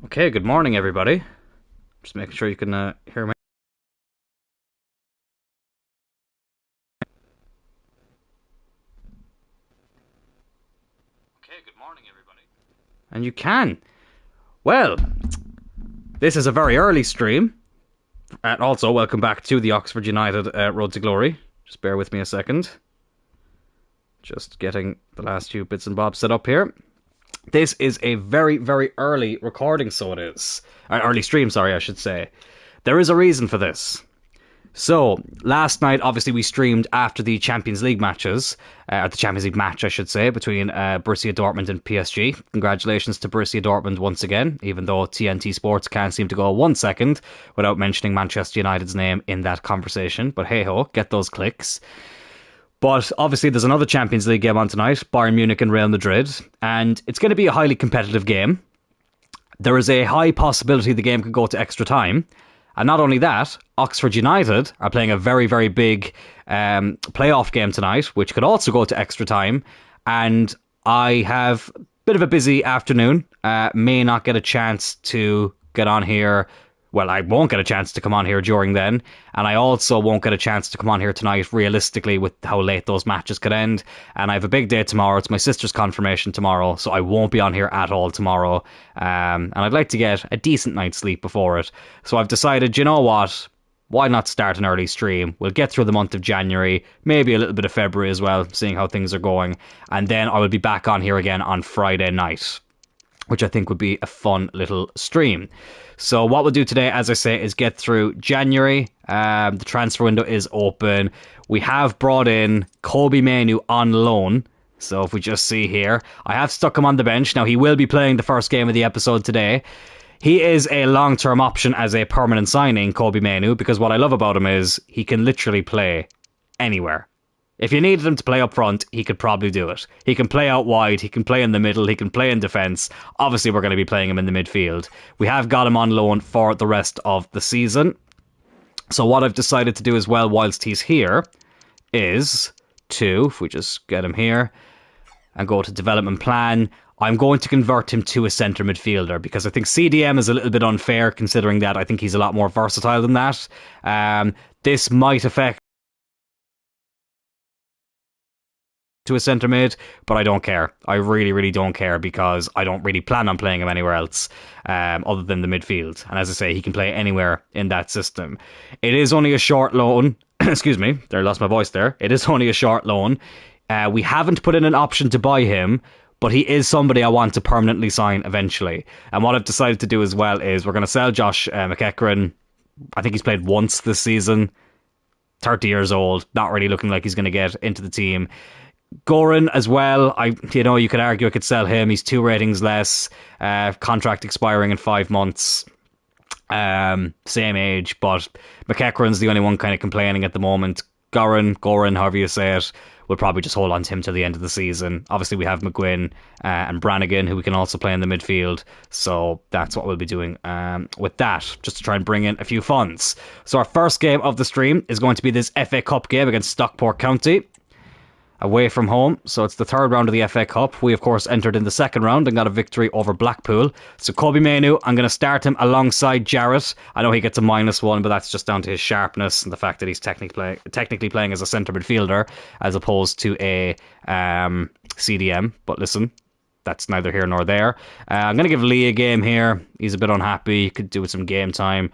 Okay, good morning, everybody. Just making sure you can hear me. Okay, good morning, everybody. And you can. Well, this is a very early stream. And also, welcome back to the Oxford United Road to Glory. Just bear with me a second. Just getting the last few bits and bobs set up here. This is a very, very early recording, so it is. Early stream, sorry, I should say. There is a reason for this. So, last night, obviously, we streamed after the Champions League matches, or the Champions League match, I should say, between Borussia Dortmund and PSG. Congratulations to Borussia Dortmund once again, even though TNT Sports can't seem to go 1 second without mentioning Manchester United's name in that conversation. But hey-ho, get those clicks. But obviously, there's another Champions League game on tonight, Bayern Munich and Real Madrid, and it's going to be a highly competitive game. There is a high possibility the game could go to extra time. And not only that, Oxford United are playing a very, very big playoff game tonight, which could also go to extra time. And I have a bit of a busy afternoon. May not get a chance to get on here. Well, I won't get a chance to come on here during then. And I also won't get a chance to come on here tonight, realistically, with how late those matches could end. And I have a big day tomorrow. It's my sister's confirmation tomorrow, so I won't be on here at all tomorrow. And I'd like to get a decent night's sleep before it. So I've decided, you know what? Why not start an early stream? We'll get through the month of January, maybe a little bit of February as well, seeing how things are going. And then I will be back on here again on Friday night, which I think would be a fun little stream. So what we'll do today, as I say, is get through January. The transfer window is open. We have brought in Kobbie Mainoo on loan. So if we just see here, I have stuck him on the bench. Now, he will be playing the first game of the episode today. He is a long-term option as a permanent signing, Kobbie Mainoo, because what I love about him is he can literally play anywhere. If you needed him to play up front, he could probably do it. He can play out wide, he can play in the middle, he can play in defence. Obviously, we're going to be playing him in the midfield. We have got him on loan for the rest of the season. So what I've decided to do as well whilst he's here is to, if we just get him here and go to development plan, I'm going to convert him to a centre midfielder because I think CDM is a little bit unfair considering that I think he's a lot more versatile than that. This might affect to a centre mid, but I don't care. I really, really don't care because I don't really plan on playing him anywhere else other than the midfield. And as I say, he can play anywhere in that system. It is only a short loan. Excuse me, there, I lost my voice there. It is only a short loan. We haven't put in an option to buy him, but he is somebody I want to permanently sign eventually. And what I've decided to do as well is we're going to sell Josh McEachran. I think he's played once this season. 30 years old, not really looking like he's going to get into the team. Goran as well, you could argue I could sell him. He's 2 ratings less, contract expiring in 5 months, same age, but McEachran's the only one kind of complaining at the moment. Goran, however you say it, we'll probably just hold on to him till the end of the season. Obviously, we have McGuinn and Brannigan, who we can also play in the midfield, so that's what we'll be doing with that, just to try and bring in a few funds. So our first game of the stream is going to be this FA Cup game against Stockport County, away from home. So it's the third round of the FA Cup. We, of course, entered in the second round and got a victory over Blackpool. So Kobbie Mainoo, I'm going to start him alongside Jarrett. I know he gets a -1, but that's just down to his sharpness and the fact that he's technically playing as a centre midfielder as opposed to a CDM. But listen, that's neither here nor there. I'm going to give Lee a game here. He's a bit unhappy. Could do with some game time.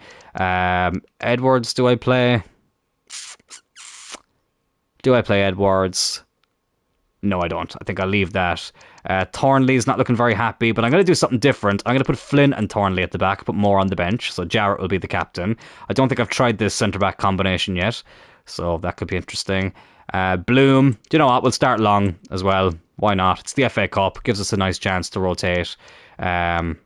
Edwards, do I play? Do I play Edwards? No, I don't. I think I'll leave that. Thornley's not looking very happy, but I'm going to do something different. I'm going to put Flynn and Thornley at the back, but more on the bench. So Jarrett will be the captain. I don't think I've tried this centre-back combination yet, so that could be interesting. Bloom, do you know what? We'll start Long as well. Why not? It's the FA Cup. Gives us a nice chance to rotate. Even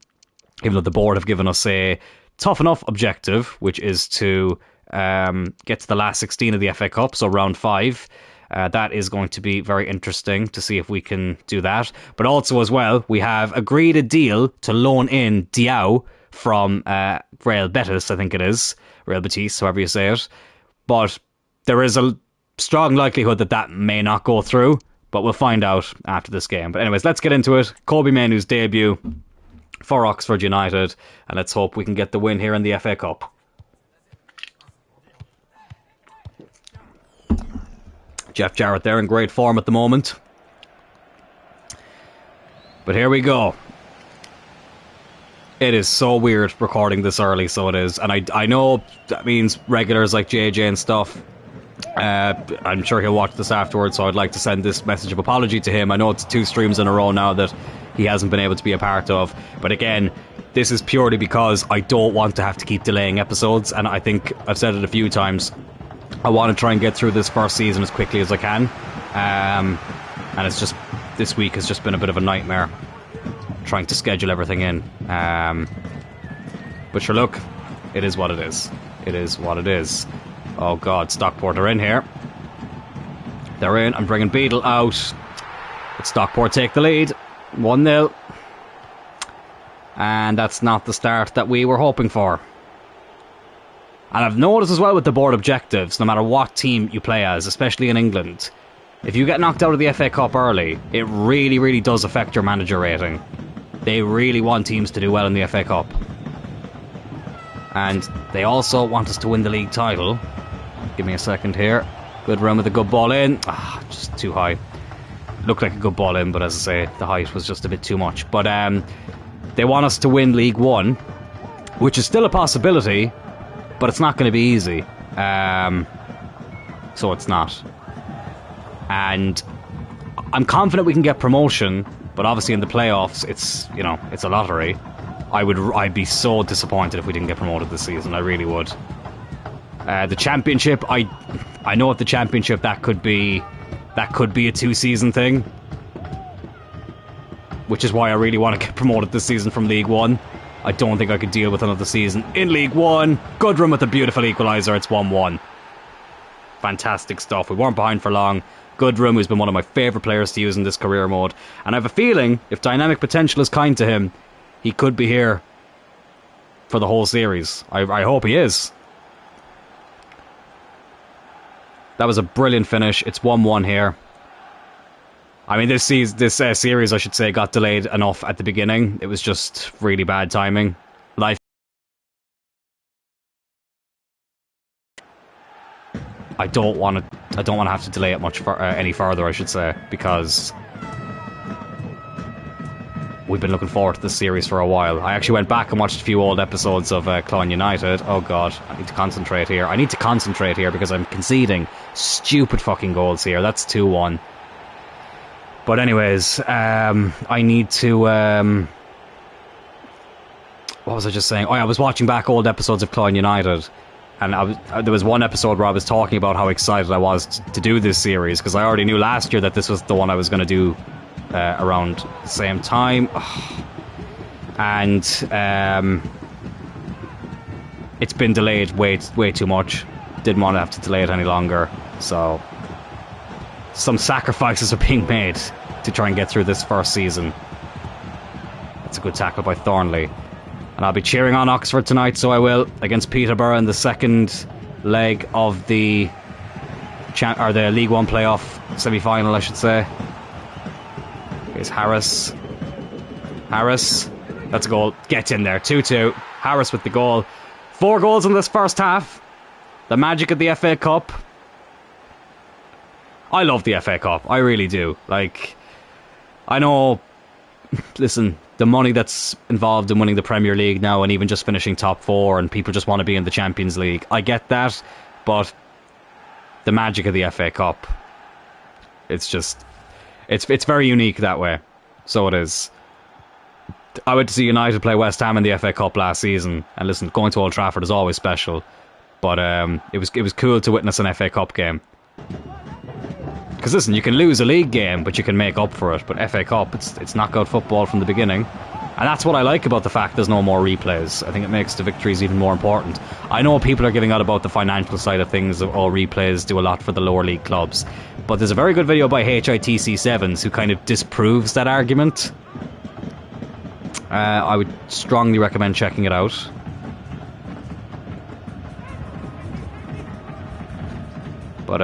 though the board have given us a tough enough objective, which is to get to the last 16 of the FA Cup, so round 5. That is going to be very interesting to see if we can do that. But also as well, we have agreed a deal to loan in Diao from Real Betis, I think it is. Real Betis, however you say it. But there is a strong likelihood that that may not go through, but we'll find out after this game. But anyways, let's get into it. Kobbie Mainoo's debut for Oxford United, and let's hope we can get the win here in the FA Cup. Jeff Jarrett there in great form at the moment. But here we go. It is so weird recording this early, so it is. And I know that means regulars like JJ and stuff, I'm sure he'll watch this afterwards, so I'd like to send this message of apology to him. I know it's 2 streams in a row now that he hasn't been able to be a part of. But again, this is purely because I don't want to have to keep delaying episodes. And I think I've said it a few times. I want to try and get through this first season as quickly as I can. And it's just, this week has just been a bit of a nightmare trying to schedule everything in. But sure, look, it is what it is. It is what it is. Oh God, Stockport are in here. They're in. I'm bringing Beadle out. But Stockport take the lead. 1-0. And that's not the start that we were hoping for. And I've noticed as well with the board objectives, no matter what team you play as, especially in England, if you get knocked out of the FA Cup early, it really, really does affect your manager rating. They really want teams to do well in the FA Cup. And they also want us to win the league title. Give me a second here. Good run with a good ball in. Just too high. Looked like a good ball in, but as I say, the height was just a bit too much. But they want us to win League One, which is still a possibility, but it's not going to be easy. So it's not. And I'm confident we can get promotion, but obviously in the playoffs, it's, you know, it's a lottery. I'd be so disappointed if we didn't get promoted this season. I really would. The championship, I know at the championship that could be a 2-season thing, which is why I really want to get promoted this season from League One. I don't think I could deal with another season in League One. Good run with a beautiful equaliser. It's 1-1. Fantastic stuff. We weren't behind for long. Goodrum, who's been one of my favourite players to use in this career mode. And I have a feeling, if dynamic potential is kind to him, he could be here for the whole series. I hope he is. That was a brilliant finish. It's 1-1 here. I mean, this series, I should say, got delayed enough at the beginning. It was just really bad timing. I don't want to have to delay it much any further, I should say, because we've been looking forward to this series for a while. I actually went back and watched a few old episodes of Clon United. Oh God, I need to concentrate here. Because I'm conceding stupid fucking goals here. That's 2-1. But anyways, I need to... what was I just saying? Oh, yeah, I was watching back old episodes of Clon United. And there was one episode where I was talking about how excited I was to do this series, because I already knew last year that this was the one I was going to do around the same time. And it's been delayed way too much. Didn't want to have to delay it any longer. So some sacrifices are being made to try and get through this first season. That's a good tackle by Thornley. And I'll be cheering on Oxford tonight, so I will, against Peterborough in the second leg of the League One playoff semi-final, I should say. Here's Harris. That's a goal. Gets in there. 2-2. Harris with the goal. 4 goals in this first half. The magic of the FA Cup. I love the FA Cup. I really do. Like, I know... Listen, the money that's involved in winning the Premier League now, and even just finishing top 4, and people just want to be in the Champions League. I get that, but the magic of the FA Cup, it's just, it's very unique that way. So it is. I went to see United play West Ham in the FA Cup last season, and listen, going to Old Trafford is always special, but it was cool to witness an FA Cup game. Because listen, you can lose a league game, but you can make up for it. But FA Cup, it's knockout football from the beginning. And that's what I like about the fact there's no more replays. I think it makes the victories even more important. I know people are giving out about the financial side of things, all replays do a lot for the lower league clubs. But there's a very good video by HITC7s who kind of disproves that argument. I would strongly recommend checking it out. But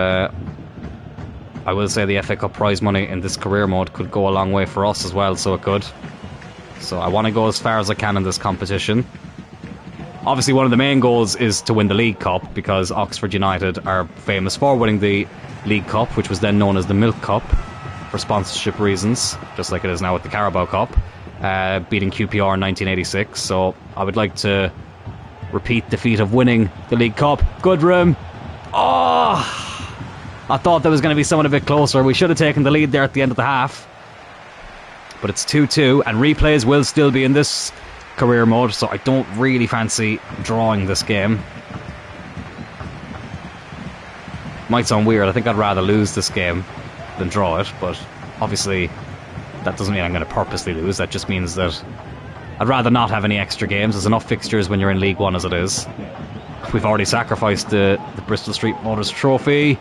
I will say the FA Cup prize money in this career mode could go a long way for us as well, so it could. So I want to go as far as I can in this competition. Obviously, one of the main goals is to win the League Cup, because Oxford United are famous for winning the League Cup, which was then known as the Milk Cup, for sponsorship reasons, just like it is now with the Carabao Cup, beating QPR in 1986. So I would like to repeat the feat of winning the League Cup. Good room. Oh, I thought there was going to be someone a bit closer. We should have taken the lead there at the end of the half. But it's 2-2, and replays will still be in this career mode, so I don't really fancy drawing this game. Might sound weird. I think I'd rather lose this game than draw it, but obviously that doesn't mean I'm going to purposely lose. That just means that I'd rather not have any extra games. There's enough fixtures when you're in League One as it is. We've already sacrificed the Bristol Street Motors Trophy.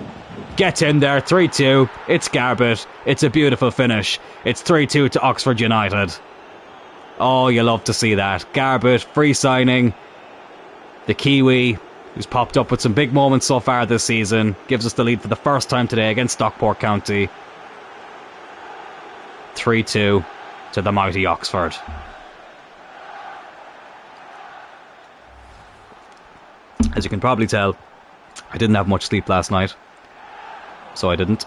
Get in there, 3-2. It's Garbett. It's a beautiful finish. It's 3-2 to Oxford United. Oh, you love to see that. Garbett, free signing. The Kiwi, who's popped up with some big moments so far this season, gives us the lead for the first time today against Stockport County. 3-2 to the mighty Oxford. As you can probably tell, I didn't have much sleep last night. So I didn't.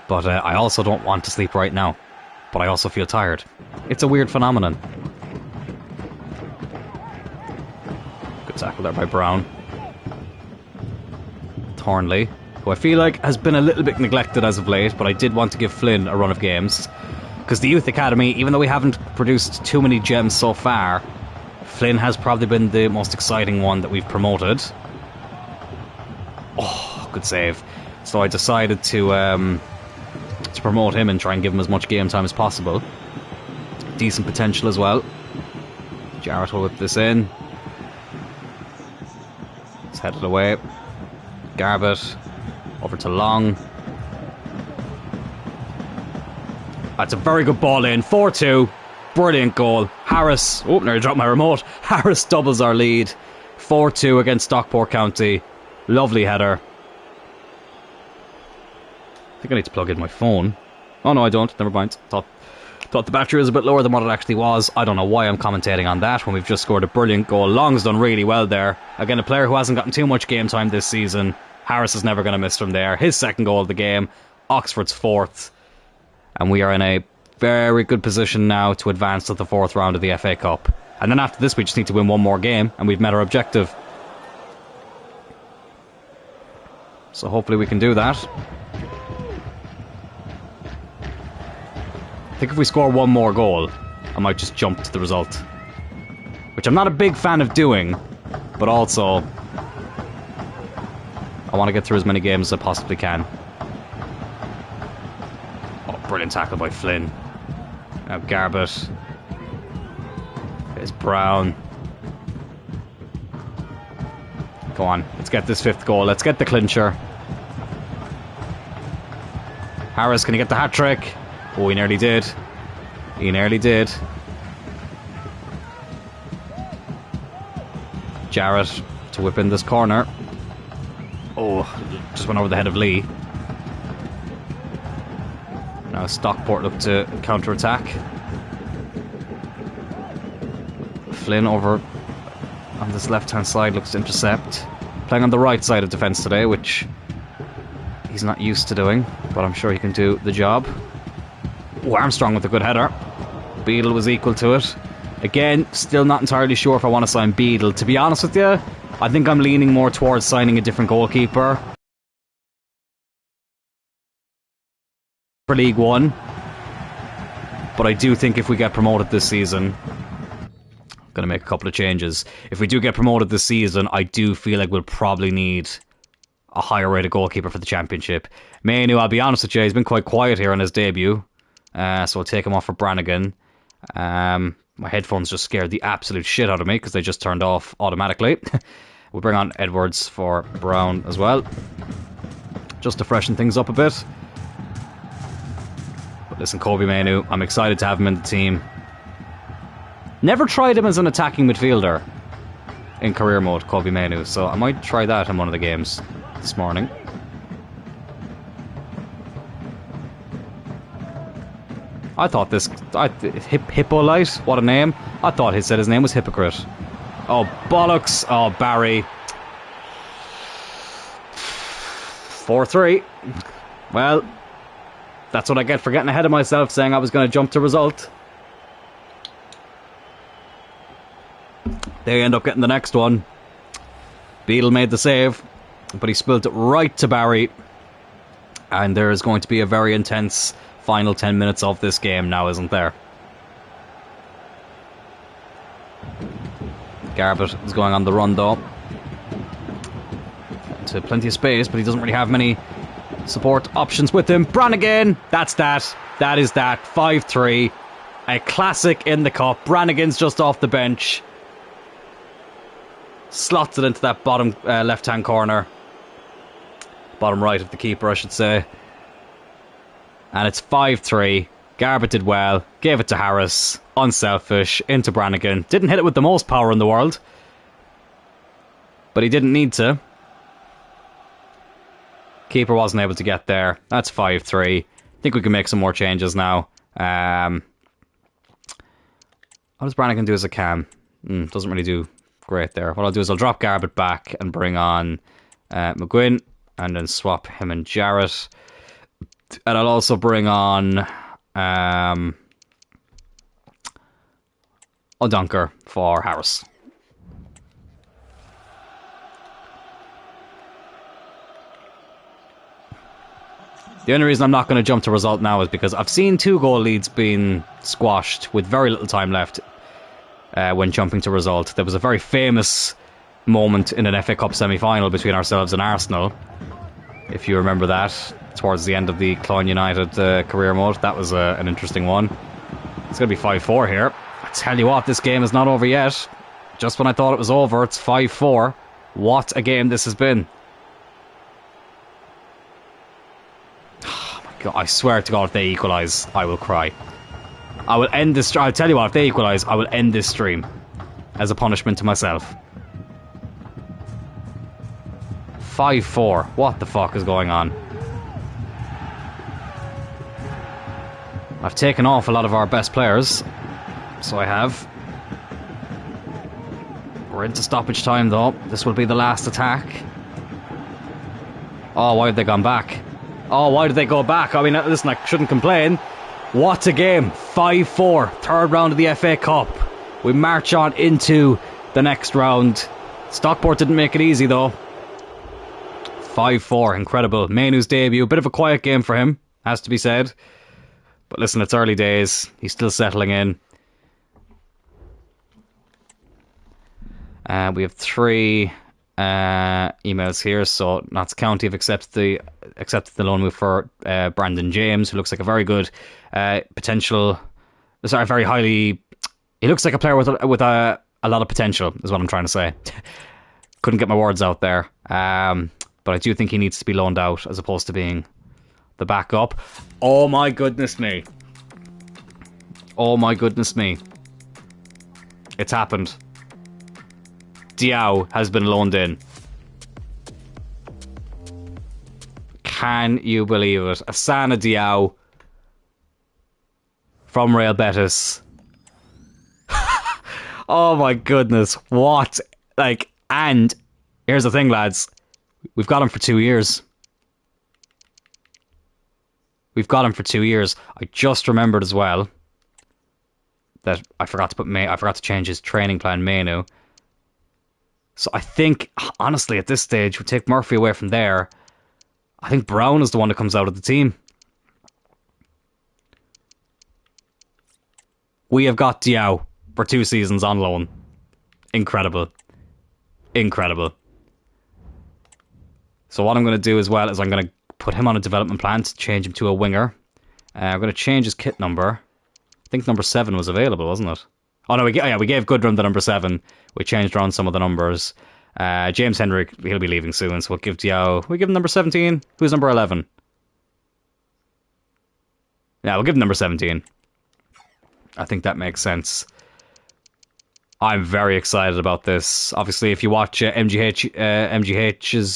But I also don't want to sleep right now. But I also feel tired. It's a weird phenomenon. Good tackle there by Brown. Thornley, who I feel like has been a little bit neglected as of late, but I did want to give Flynn a run of games. Because the Youth Academy, even though we haven't produced too many gems so far, Flynn has probably been the most exciting one that we've promoted. Oh, good save. So I decided to promote him and try and give him as much game time as possible. Decent potential as well. Jarrett will whip this in. It's headed away. Garbett over to Long. That's a very good ball in. 4-2. Brilliant goal. Harris. Oh, nearly dropped my remote. Harris doubles our lead. 4-2 against Stockport County. Lovely header. I think I need to plug in my phone. Oh no, I don't. Never mind. Thought the battery was a bit lower than what it actually was. I don't know why I'm commentating on that when we've just scored a brilliant goal. Long's done really well there. Again, a player who hasn't gotten too much game time this season. Harris is never going to miss from there. His second goal of the game. Oxford's fourth. And we are in a very good position now to advance to the fourth round of the FA Cup. And then after this we just need to win one more game and we've met our objective. So hopefully we can do that. I think if we score one more goal, I might just jump to the result. Which I'm not a big fan of doing, but also I want to get through as many games as I possibly can. Oh, brilliant tackle by Flynn. Now Garbett. There's Brown. Go on, let's get this fifth goal. Let's get the clincher. Harris, can he get the hat-trick? Oh, he nearly did. He nearly did. Jarrett to whip in this corner. Oh, just went over the head of Lee. Now Stockport look to counter-attack. Flynn over on this left-hand side looks to intercept. Playing on the right side of defence today, which he's not used to doing, but I'm sure he can do the job. Oh, Armstrong with a good header. Beadle was equal to it. Again, still not entirely sure if I want to sign Beadle. To be honest with you, I think I'm leaning more towards signing a different goalkeeper for League One. But I do think if we get promoted this season, I'm going to make a couple of changes. If we do get promoted this season, I do feel like we'll probably need a higher rated goalkeeper for the Championship. Mainoo, I'll be honest with you, he's been quite quiet here on his debut. So I'll take him off for Brannigan. My headphones just scared the absolute shit out of me because they just turned off automatically. We'll bring on Edwards for Brown as well, just to freshen things up a bit. But listen, Kobe Mainoo, I'm excited to have him in the team. Never tried him as an attacking midfielder in career mode, Kobe Mainoo, so I might try that in one of the games this morning. I thought this... Hippolyte? What a name. I thought he said his name was Hypocrite. Oh, bollocks. Oh, Barry. 4-3. Well, that's what I get for getting ahead of myself, saying I was going to jump to result. They end up getting the next one. Beadle made the save, but he spilled it right to Barry. And there is going to be a very intense final 10 minutes of this game now, isn't there? Garbutt is going on the run, though. To plenty of space, but he doesn't really have many support options with him. Brannigan! That's that. That is that. 5-3. A classic in the cup. Brannigan's just off the bench. Slots it into that bottom left-hand corner. Bottom right of the keeper, I should say. And it's 5-3. Garbutt did well. Gave it to Harris. Unselfish. Into Brannigan. Didn't hit it with the most power in the world. But he didn't need to. Keeper wasn't able to get there. That's 5-3. I think we can make some more changes now. What does Brannigan do as a cam? Doesn't really do great there. What I'll do is I'll drop Garbutt back and bring on McGuinn, and then swap him and Jarrett. And I'll also bring on O'Dunker for Harris. The only reason I'm not going to jump to result now is because I've seen 2-goal leads being squashed with very little time left when jumping to result. There was a very famous moment in an FA Cup semi-final between ourselves and Arsenal, if you remember that, towards the end of the Clone United career mode. That was an interesting one. It's going to be 5-4 here. I tell you what, this game is not over yet. Just when I thought it was over, it's 5-4. What a game this has been. God, I swear to God, if they equalise, I will cry. I will end this... I'll tell you what, if they equalise, I will end this stream as a punishment to myself. 5-4. What the fuck is going on? I've taken off a lot of our best players. So I have. We're into stoppage time, though. This will be the last attack. Oh, why have they gone back? Oh, why did they go back? I mean, listen, I shouldn't complain. What a game. 5-4. Third round of the FA Cup. We march on into the next round. Stockport didn't make it easy, though. 5-4. Incredible. Mainoo's debut. A bit of a quiet game for him, has to be said. But listen, it's early days. He's still settling in. We have 3... emails here. So Notts County have accepted the loan move for Brandon James, who looks like a very good potential. Sorry, very highly. He looks like a player with a lot of potential, is what I'm trying to say. Couldn't get my words out there. But I do think he needs to be loaned out as opposed to being the backup. Oh my goodness me! Oh my goodness me! It's happened. Diao has been loaned in. Can you believe it? Asana Diao from Real Betis. Oh my goodness. What? Like, and here's the thing, lads. We've got him for 2 years. We've got him for 2 years. I just remembered as well that I forgot to change his training plan, Mainoo. So I think, honestly, at this stage, we take Murphy away from there. I think Brown is the one that comes out of the team. We have got Diao for 2 seasons on loan. Incredible. Incredible. So what I'm going to do as well is I'm going to put him on a development plan to change him to a winger. I'm going to change his kit number. I think number 7 was available, wasn't it? Oh no, we gave Goodrum the number 7. We changed around some of the numbers. James Henrik, he'll be leaving soon, so we'll give Diao... We give him number 17. Who's number 11? Yeah, we'll give him number 17. I think that makes sense. I'm very excited about this. Obviously, if you watch MGH's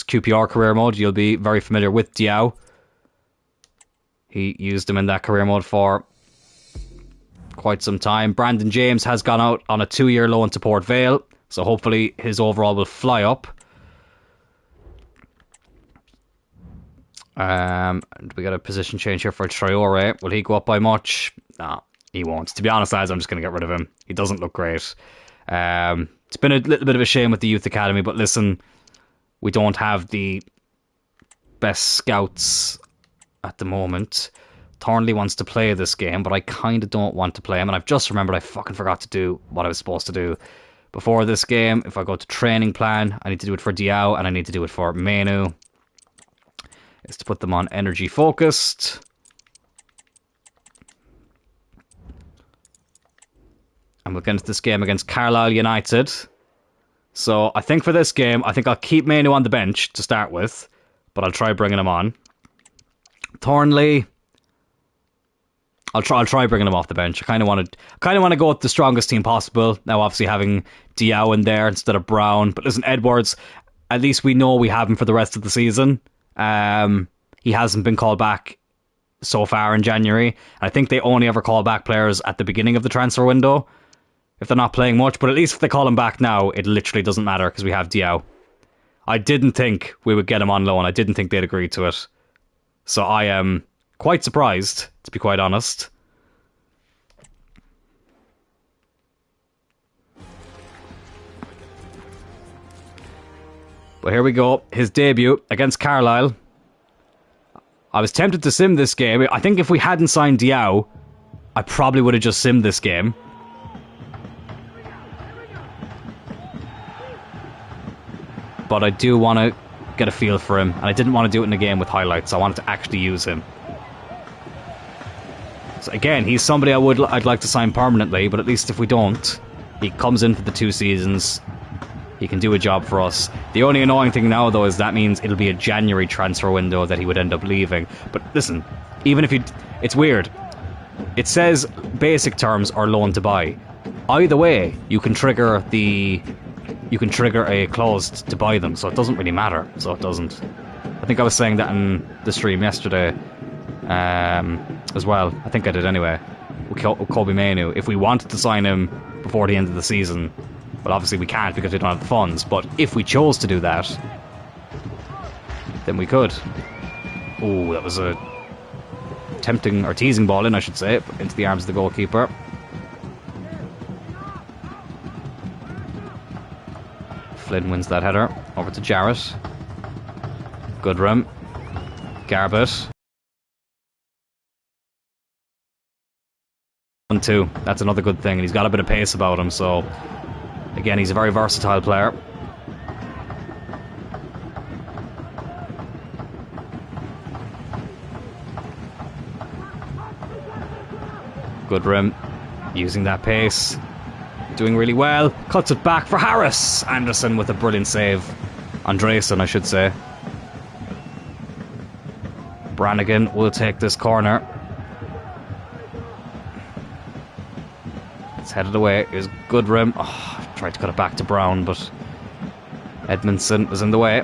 QPR career mode, you'll be very familiar with Diao. He used him in that career mode for quite some time. Brandon James has gone out on a 2-year loan to Port Vale, so hopefully his overall will fly up. We got a position change here for Traore. Will he go up by much? No, he won't. To be honest, lads, I'm just going to get rid of him. He doesn't look great. It's been a little bit of a shame with the youth academy, but listen, we don't have the best scouts at the moment. Thornley wants to play this game, but I kind of don't want to play him, and I've just remembered I fucking forgot to do what I was supposed to do before this game. If I go to training plan, I need to do it for Diao, and I need to do it for Mainoo. Is to put them on energy focused. And we'll get into this game against Carlisle United. So I think for this game, I think I'll keep Mainoo on the bench to start with, but I'll try bringing him on. Thornley, I'll try bringing him off the bench. I kind of want to go with the strongest team possible. Now, obviously having Diao in there instead of Brown, but listen, Edwards, at least we know we have him for the rest of the season. He hasn't been called back so far in January. I think they only ever call back players at the beginning of the transfer window if they're not playing much. But at least if they call him back now, it literally doesn't matter because we have Diao. I didn't think we would get him on loan. I didn't think they'd agree to it. So I am quite surprised, to be quite honest. But here we go. His debut against Carlisle. I was tempted to sim this game. I think if we hadn't signed Diao, I probably would have just simmed this game. But I do want to get a feel for him, and I didn't want to do it in a game with highlights. I wanted to actually use him. So again, he's somebody I'd like to sign permanently, but at least if we don't, he comes in for the 2 seasons. He can do a job for us. The only annoying thing now, though, is that means it'll be a January transfer window that he would end up leaving. But listen, even if it's weird. It says basic terms or loan to buy. Either way, you can trigger a clause to buy them, so it doesn't really matter. So it doesn't. I think I was saying that in the stream yesterday as well. I think I did anyway. With Kobe Mainoo. If we wanted to sign him before the end of the season, but obviously we can't because we don't have the funds. But if we chose to do that, then we could. Oh, that was a tempting or teasing ball in, I should say, into the arms of the goalkeeper. Flynn wins that header. Over to Jarrett. Goodrum. Garbett. 1-2. That's another good thing. And he's got a bit of pace about him, so again, he's a very versatile player. Goodrum using that pace. Doing really well. Cuts it back for Harris. Anderson with a brilliant save. Andresen, I should say. Brannigan will take this corner. It's headed away. Here's Goodrum. Oh, tried to cut it back to Brown, but Edmondson was in the way.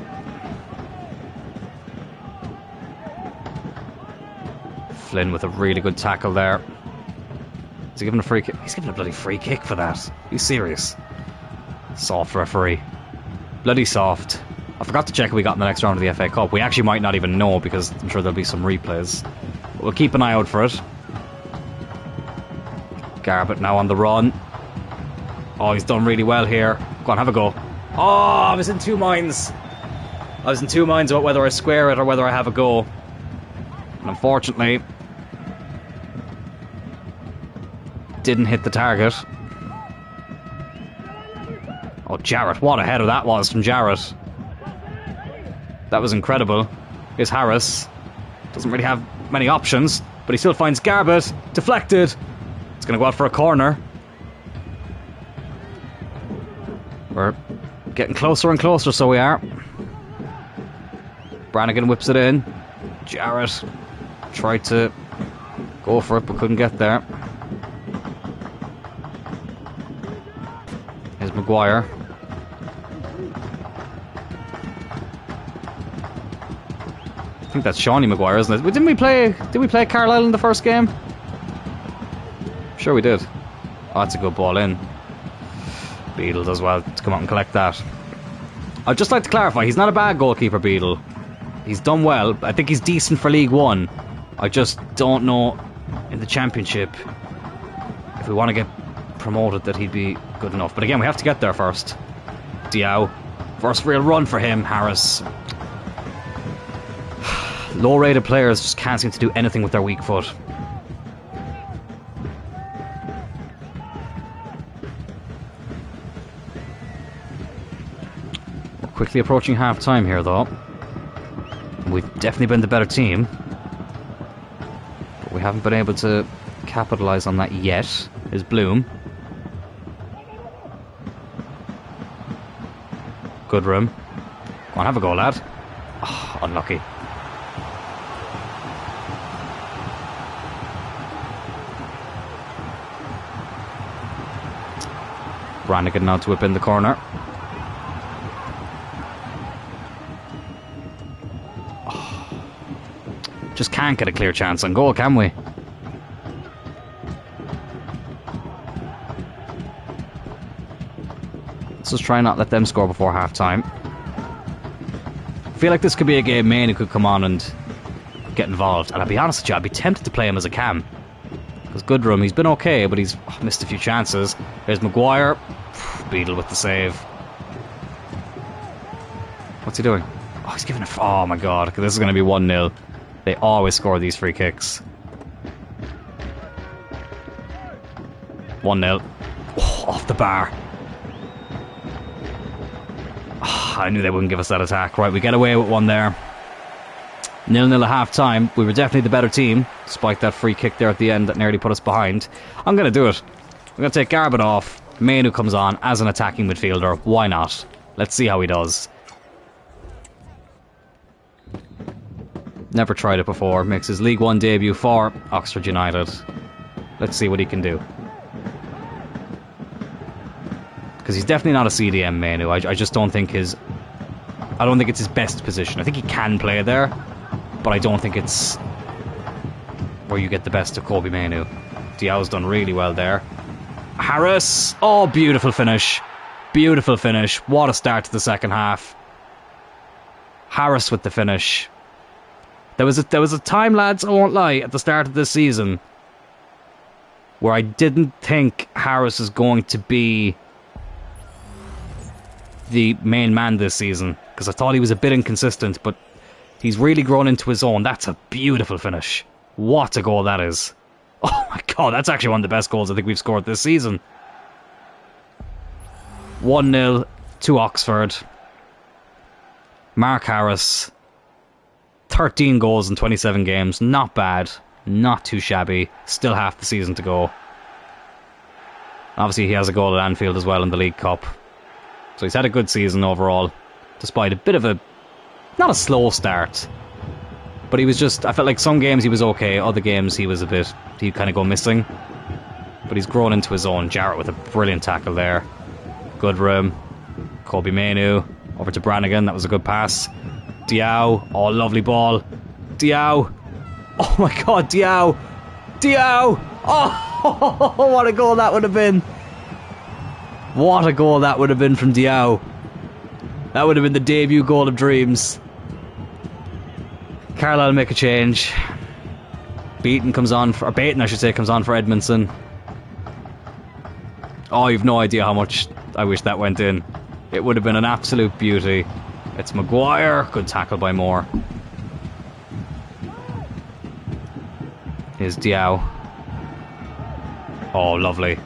Flynn with a really good tackle there. Is he giving a free kick? He's giving a bloody free kick for that. Are you serious? Soft referee. Bloody soft. I forgot to check if we got in the next round of the FA Cup. We actually might not even know because I'm sure there'll be some replays. But we'll keep an eye out for it. Garbett now on the run. Oh, he's done really well here. Go on, have a go. Oh, I was in two minds. I was in two minds about whether I square it or whether I have a go. And unfortunately, didn't hit the target. Oh, Jarrett. What a header that was from Jarrett. That was incredible. Here's Harris. Doesn't really have many options, but he still finds Garbett. Deflected. It's going to go out for a corner. We're getting closer and closer, so we are. Brannigan whips it in. Jarrett tried to go for it, but couldn't get there. Here's Maguire. I think that's Shawnee Maguire, isn't it? Did we play Carlisle in the first game? Sure we did. Oh, that's a good ball in. Beadle does well to come out and collect that. I'd just like to clarify, he's not a bad goalkeeper, Beadle. He's done well. I think he's decent for League One. I just don't know in the Championship, if we want to get promoted, that he'd be good enough. But again, we have to get there first. Diao. First real run for him. Harris. Low-rated players just can't seem to do anything with their weak foot. We're quickly approaching half-time here, though. We've definitely been the better team. But we haven't been able to capitalise on that yet. Is Bloom. Good room. Go on, have a go, lad. Oh, unlucky. Brannigan now to whip in the corner. Oh. Just can't get a clear chance on goal, can we? Let's just try not let them score before half-time. I feel like this could be a game Mainoo could come on and get involved. And I'll be honest with you, I'd be tempted to play him as a cam. Because Goodrum, he's been okay, but he's missed a few chances. There's Maguire. Beadle with the save. What's he doing? Oh, he's giving it... Oh my god, this is going to be 1-0. They always score these free kicks. 1-0. Oh, off the bar. Oh, I knew they wouldn't give us that attack. Right, we get away with one there. 0-0 at half-time. We were definitely the better team, despite that free kick there at the end that nearly put us behind. I'm going to do it. I'm going to take Garbutt off. Mainoo comes on as an attacking midfielder. Why not? Let's see how he does. Never tried it before. Makes his League One debut for Oxford United. Let's see what he can do. Because he's definitely not a CDM, Mainoo. I just don't think his... I don't think it's his best position. I think he can play there, but I don't think it's where you get the best of Kobe Mainoo. Diao's done really well there. Harris! Oh, beautiful finish. Beautiful finish. What a start to the second half. Harris with the finish. There was a time, lads, I won't lie, at the start of this season where I didn't think Harris is going to be the main man this season, because I thought he was a bit inconsistent, but he's really grown into his own. That's a beautiful finish. What a goal that is. Oh my god, that's actually one of the best goals I think we've scored this season. 1-0 to Oxford. Mark Harris. 13 goals in 27 games. Not bad. Not too shabby. Still half the season to go. Obviously he has a goal at Anfield as well in the League Cup. So he's had a good season overall. Despite a bit of a... not a slow start. But he was just... I felt like some games he was okay. Other games he was a bit... he'd kind of go missing. But he's grown into his own. Jarrett with a brilliant tackle there. Good room. Kobe Mainoo. Over to Brannigan. That was a good pass. Diao. Oh, lovely ball. Diao. Oh my god, Diao. Diao. Oh, what a goal that would have been. What a goal that would have been from Diao. That would have been the debut goal of dreams. Carlisle make a change. Beaton comes on for... or Baton, I should say, comes on for Edmondson. Oh, you've no idea how much I wish that went in. It would have been an absolute beauty. It's Maguire. Good tackle by Moore. Here's Diao. Oh, lovely.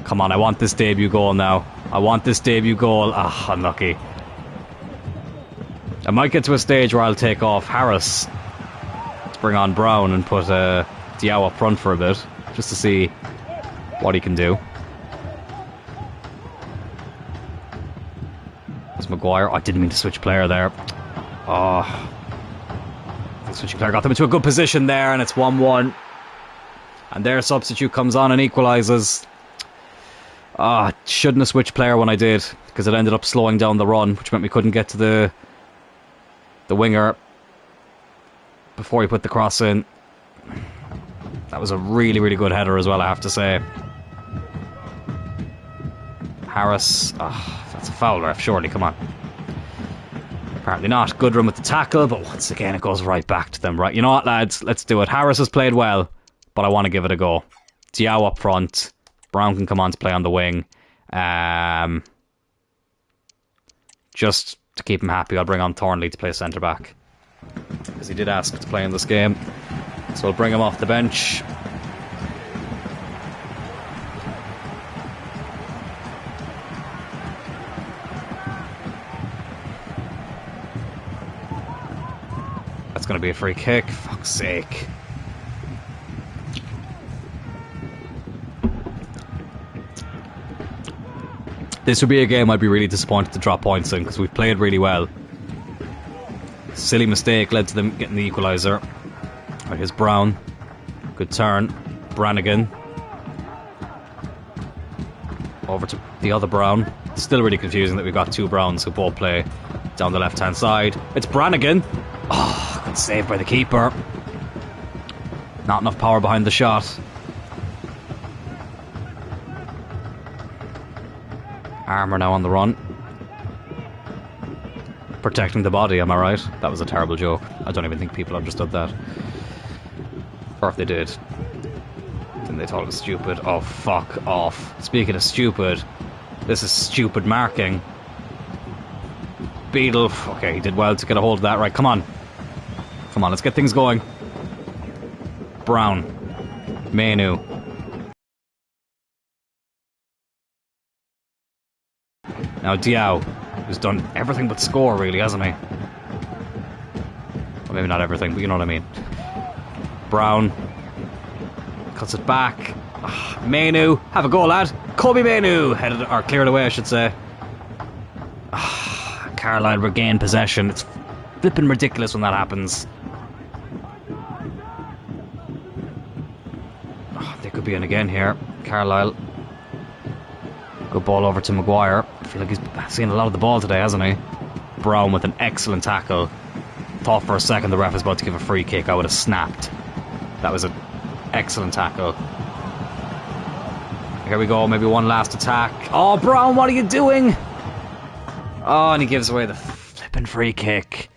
Come on, I want this debut goal now. I want this debut goal. Ah, unlucky. I might get to a stage where I'll take off Harris to bring on Brown and put Diao up front for a bit, just to see what he can do. It's Maguire. Oh, I didn't mean to switch player there. Oh, the switching player got them into a good position there, and it's 1-1. And their substitute comes on and equalises. Ah, shouldn't have switched player when I did, because it ended up slowing down the run, which meant we couldn't get to the winger before he put the cross in. That was a really, really good header as well, I have to say. Harris. Oh, that's a foul ref, surely, come on. Apparently not. Good run with the tackle, but once again it goes right back to them. Right, you know what, lads? Let's do it. Harris has played well, but I want to give it a go. Diao up front. Brown can come on to play on the wing. Just to keep him happy, I'll bring on Thornley to play centre-back. Because he did ask to play in this game. So I'll bring him off the bench. That's going to be a free kick. Fuck's sake. This would be a game I'd be really disappointed to drop points in, because we've played really well. Silly mistake led to them getting the equaliser. Right, here's Brown. Good turn. Brannigan. Over to the other Brown. Still really confusing that we've got two Browns who both play down the left-hand side. It's Brannigan. Oh, good save by the keeper. Not enough power behind the shot. Armour now on the run. Protecting the body, am I right? That was a terrible joke. I don't even think people understood that. Or if they did, then they thought it was stupid. Oh, fuck off. Speaking of stupid, this is stupid marking. Beadle. Okay, he did well to get a hold of that. Right, come on. Come on, let's get things going. Brown. Mainoo. Now Diao, who's done everything but score, really, hasn't he? Well, maybe not everything, but you know what I mean. Brown cuts it back. Mainoo, have a go, lad. Kobe Mainoo headed or cleared away, I should say. Carlisle regain possession. It's flipping ridiculous when that happens. They could be in again here. Carlisle. Good ball over to Maguire. I feel like he's seen a lot of the ball today, hasn't he? Brown with an excellent tackle. Thought for a second the ref was about to give a free kick. I would have snapped. That was an excellent tackle. Here we go, maybe one last attack. Oh, Brown, what are you doing? Oh, and he gives away the flipping free kick.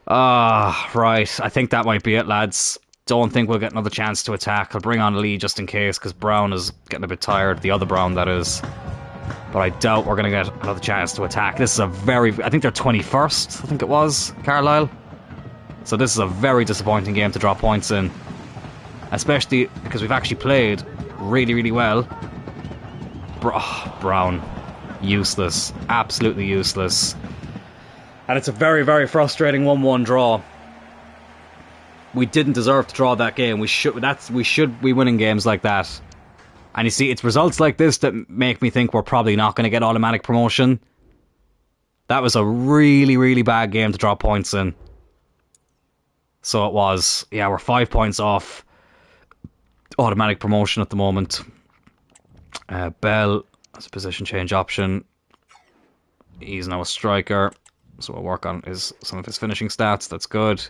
Ah, right. I think that might be it, lads. Don't think we'll get another chance to attack. I'll bring on Lee just in case, because Brown is getting a bit tired. The other Brown, that is. But I doubt we're going to get another chance to attack. This is a very... I think they're 21st, I think it was, Carlisle. So this is a very disappointing game to drop points in. Especially because we've actually played really, really well. Brown. Useless. Absolutely useless. And it's a very, very frustrating 1-1 draw. We didn't deserve to draw that game. We should be winning games like that. And you see, it's results like this that make me think we're probably not going to get automatic promotion. That was a really, really bad game to draw points in. So it was. Yeah, we're 5 points off automatic promotion at the moment. Bell has a position change option. He's now a striker. So we'll work on some of his finishing stats. That's good.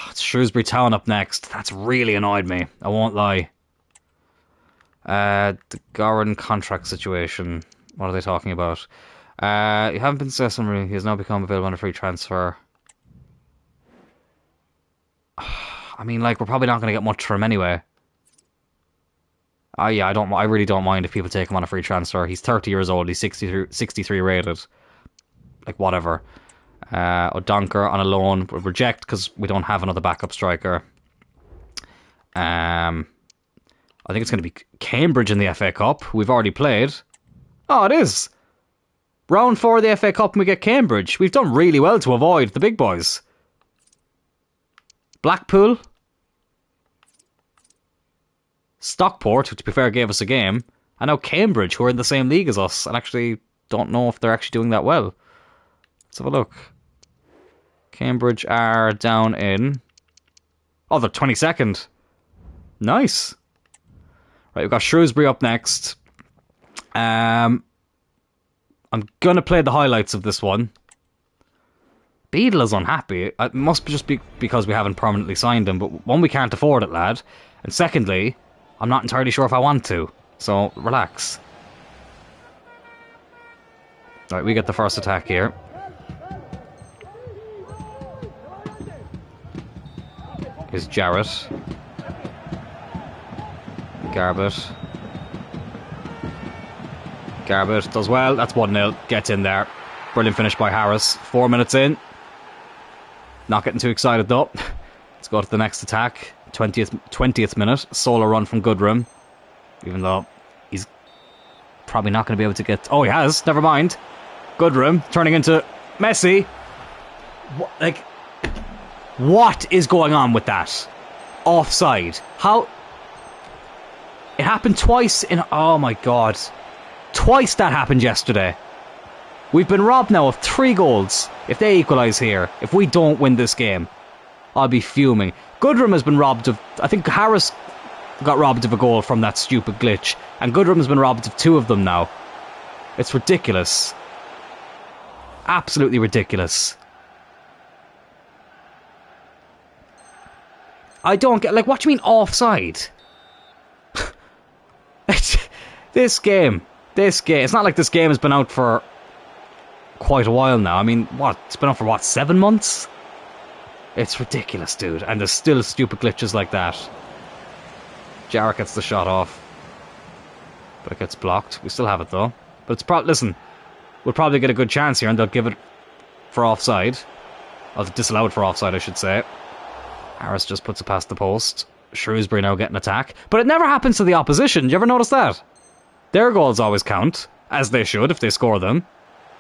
It's Shrewsbury Town up next. That's really annoyed me. I won't lie. The Goran contract situation. What are they talking about? You haven't been successful. He has now become available on a free transfer. I mean, like, we're probably not going to get much for him anyway. Yeah, I really don't mind if people take him on a free transfer. He's 30 years old. He's 63 rated. Like, whatever. O'Donker on a loan. We'll reject because we don't have another backup striker. I think it's going to be Cambridge in the FA Cup. We've already played. Oh, it is. Round 4 of the FA Cup and we get Cambridge. We've done really well to avoid the big boys. Blackpool. Stockport, who to be fair gave us a game. And now Cambridge, who are in the same league as us. And actually don't know if they're actually doing that well. Let's have a look. Cambridge are down in... Oh, they're 22nd. Nice. Right, we've got Shrewsbury up next. I'm going to play the highlights of this one. Beadle is unhappy. It must just be because we haven't permanently signed him, but one, we can't afford it, lad. And secondly, I'm not entirely sure if I want to. So, relax. Right, we get the first attack here. Is Jarrett. Garbett. Garbett does well. That's 1-0. Gets in there. Brilliant finish by Harris. 4 minutes in. Not getting too excited though. Let's go to the next attack. 20th minute. Solo run from Goodrum. Even though he's probably not going to be able to get... Oh, he has. Never mind. Goodrum turning into Messi. What is going on with that? Offside. How... It happened twice in... Oh my god. Twice that happened yesterday. We've been robbed now of 3 goals. If they equalise here, if we don't win this game, I'll be fuming. Goodrum has been robbed of... I think Harris got robbed of a goal from that stupid glitch. And Goodrum has been robbed of 2 of them now. It's ridiculous. Absolutely ridiculous. I don't get... Like, what do you mean offside? This game. It's not like this game has been out for quite a while now. I mean, what? It's been out for, what, 7 months? It's ridiculous, dude. And there's still stupid glitches like that. Jarrett gets the shot off. But it gets blocked. We still have it, though. But it's probably... Listen, we'll probably get a good chance here, and they'll give it for offside. Or disallow it for offside, I should say. Harris just puts it past the post. Shrewsbury now getting attack. But it never happens to the opposition. Do you ever notice that? Their goals always count, as they should if they score them.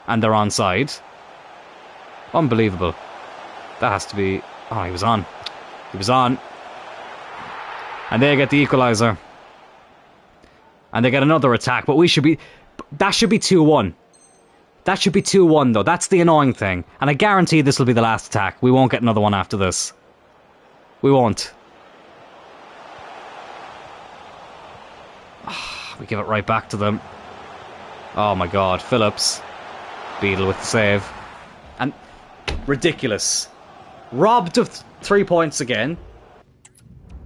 And they're onside. Unbelievable. That has to be... Oh, he was on. He was on. And they get the equaliser. And they get another attack, but we should be... That should be 2-1. That should be 2-1, though. That's the annoying thing. And I guarantee this will be the last attack. We won't get another one after this. We won't. We give it right back to them. Oh my god, Phillips. Beadle with the save. And ridiculous. Robbed of 3 points again.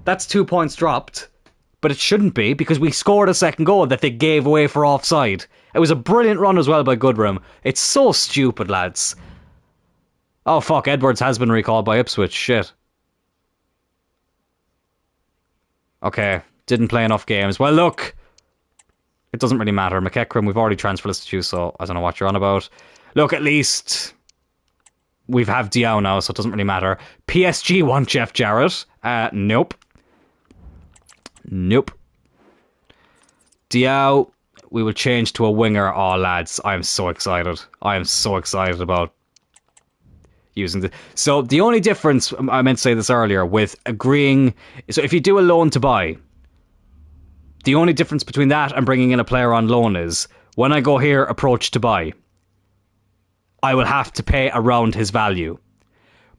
That's 2 points dropped. But it shouldn't be, because we scored a second goal that they gave away for offside. It was a brilliant run as well by Goodrum. It's so stupid, lads. Oh fuck, Edwards has been recalled by Ipswich. Shit. Okay, didn't play enough games. Well, look... It doesn't really matter. McEachran, we've already transfer listed you, so I don't know what you're on about. Look, at least we've have Diao now, so it doesn't really matter. PSG want Jeff Jarrett. Nope. Nope. Diao, we will change to a winger. Oh, lads, I am so excited. I am so excited about using the... So, the only difference, I meant to say this earlier, with agreeing... So, if you do a loan to buy... The only difference between that and bringing in a player on loan is, when I go here, approach to buy, I will have to pay around his value.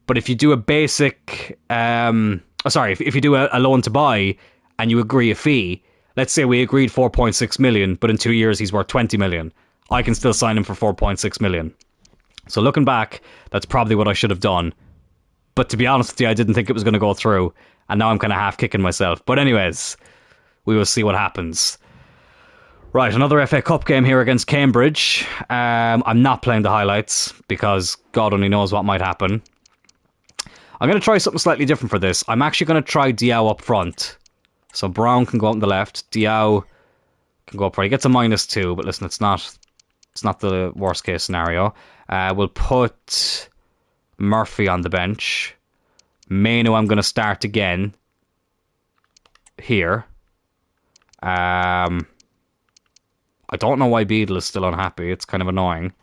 But if you do a basic... if you do a loan to buy and you agree a fee, let's say we agreed 4.6 million, but in 2 years he's worth 20 million. I can still sign him for 4.6 million. So looking back, that's probably what I should have done. But to be honest with you, I didn't think it was going to go through. And now I'm kind of half kicking myself. But anyways... We will see what happens. Right, another FA Cup game here against Cambridge. I'm not playing the highlights because God only knows what might happen. I'm going to try something slightly different for this. I'm actually going to try Diao up front. So Brown can go out on the left. Diao can go up right. He gets a -2, but listen, it's not the worst case scenario. We'll put Murphy on the bench. Mainoo, I'm going to start again here. I don't know why Beadle is still unhappy. It's kind of annoying.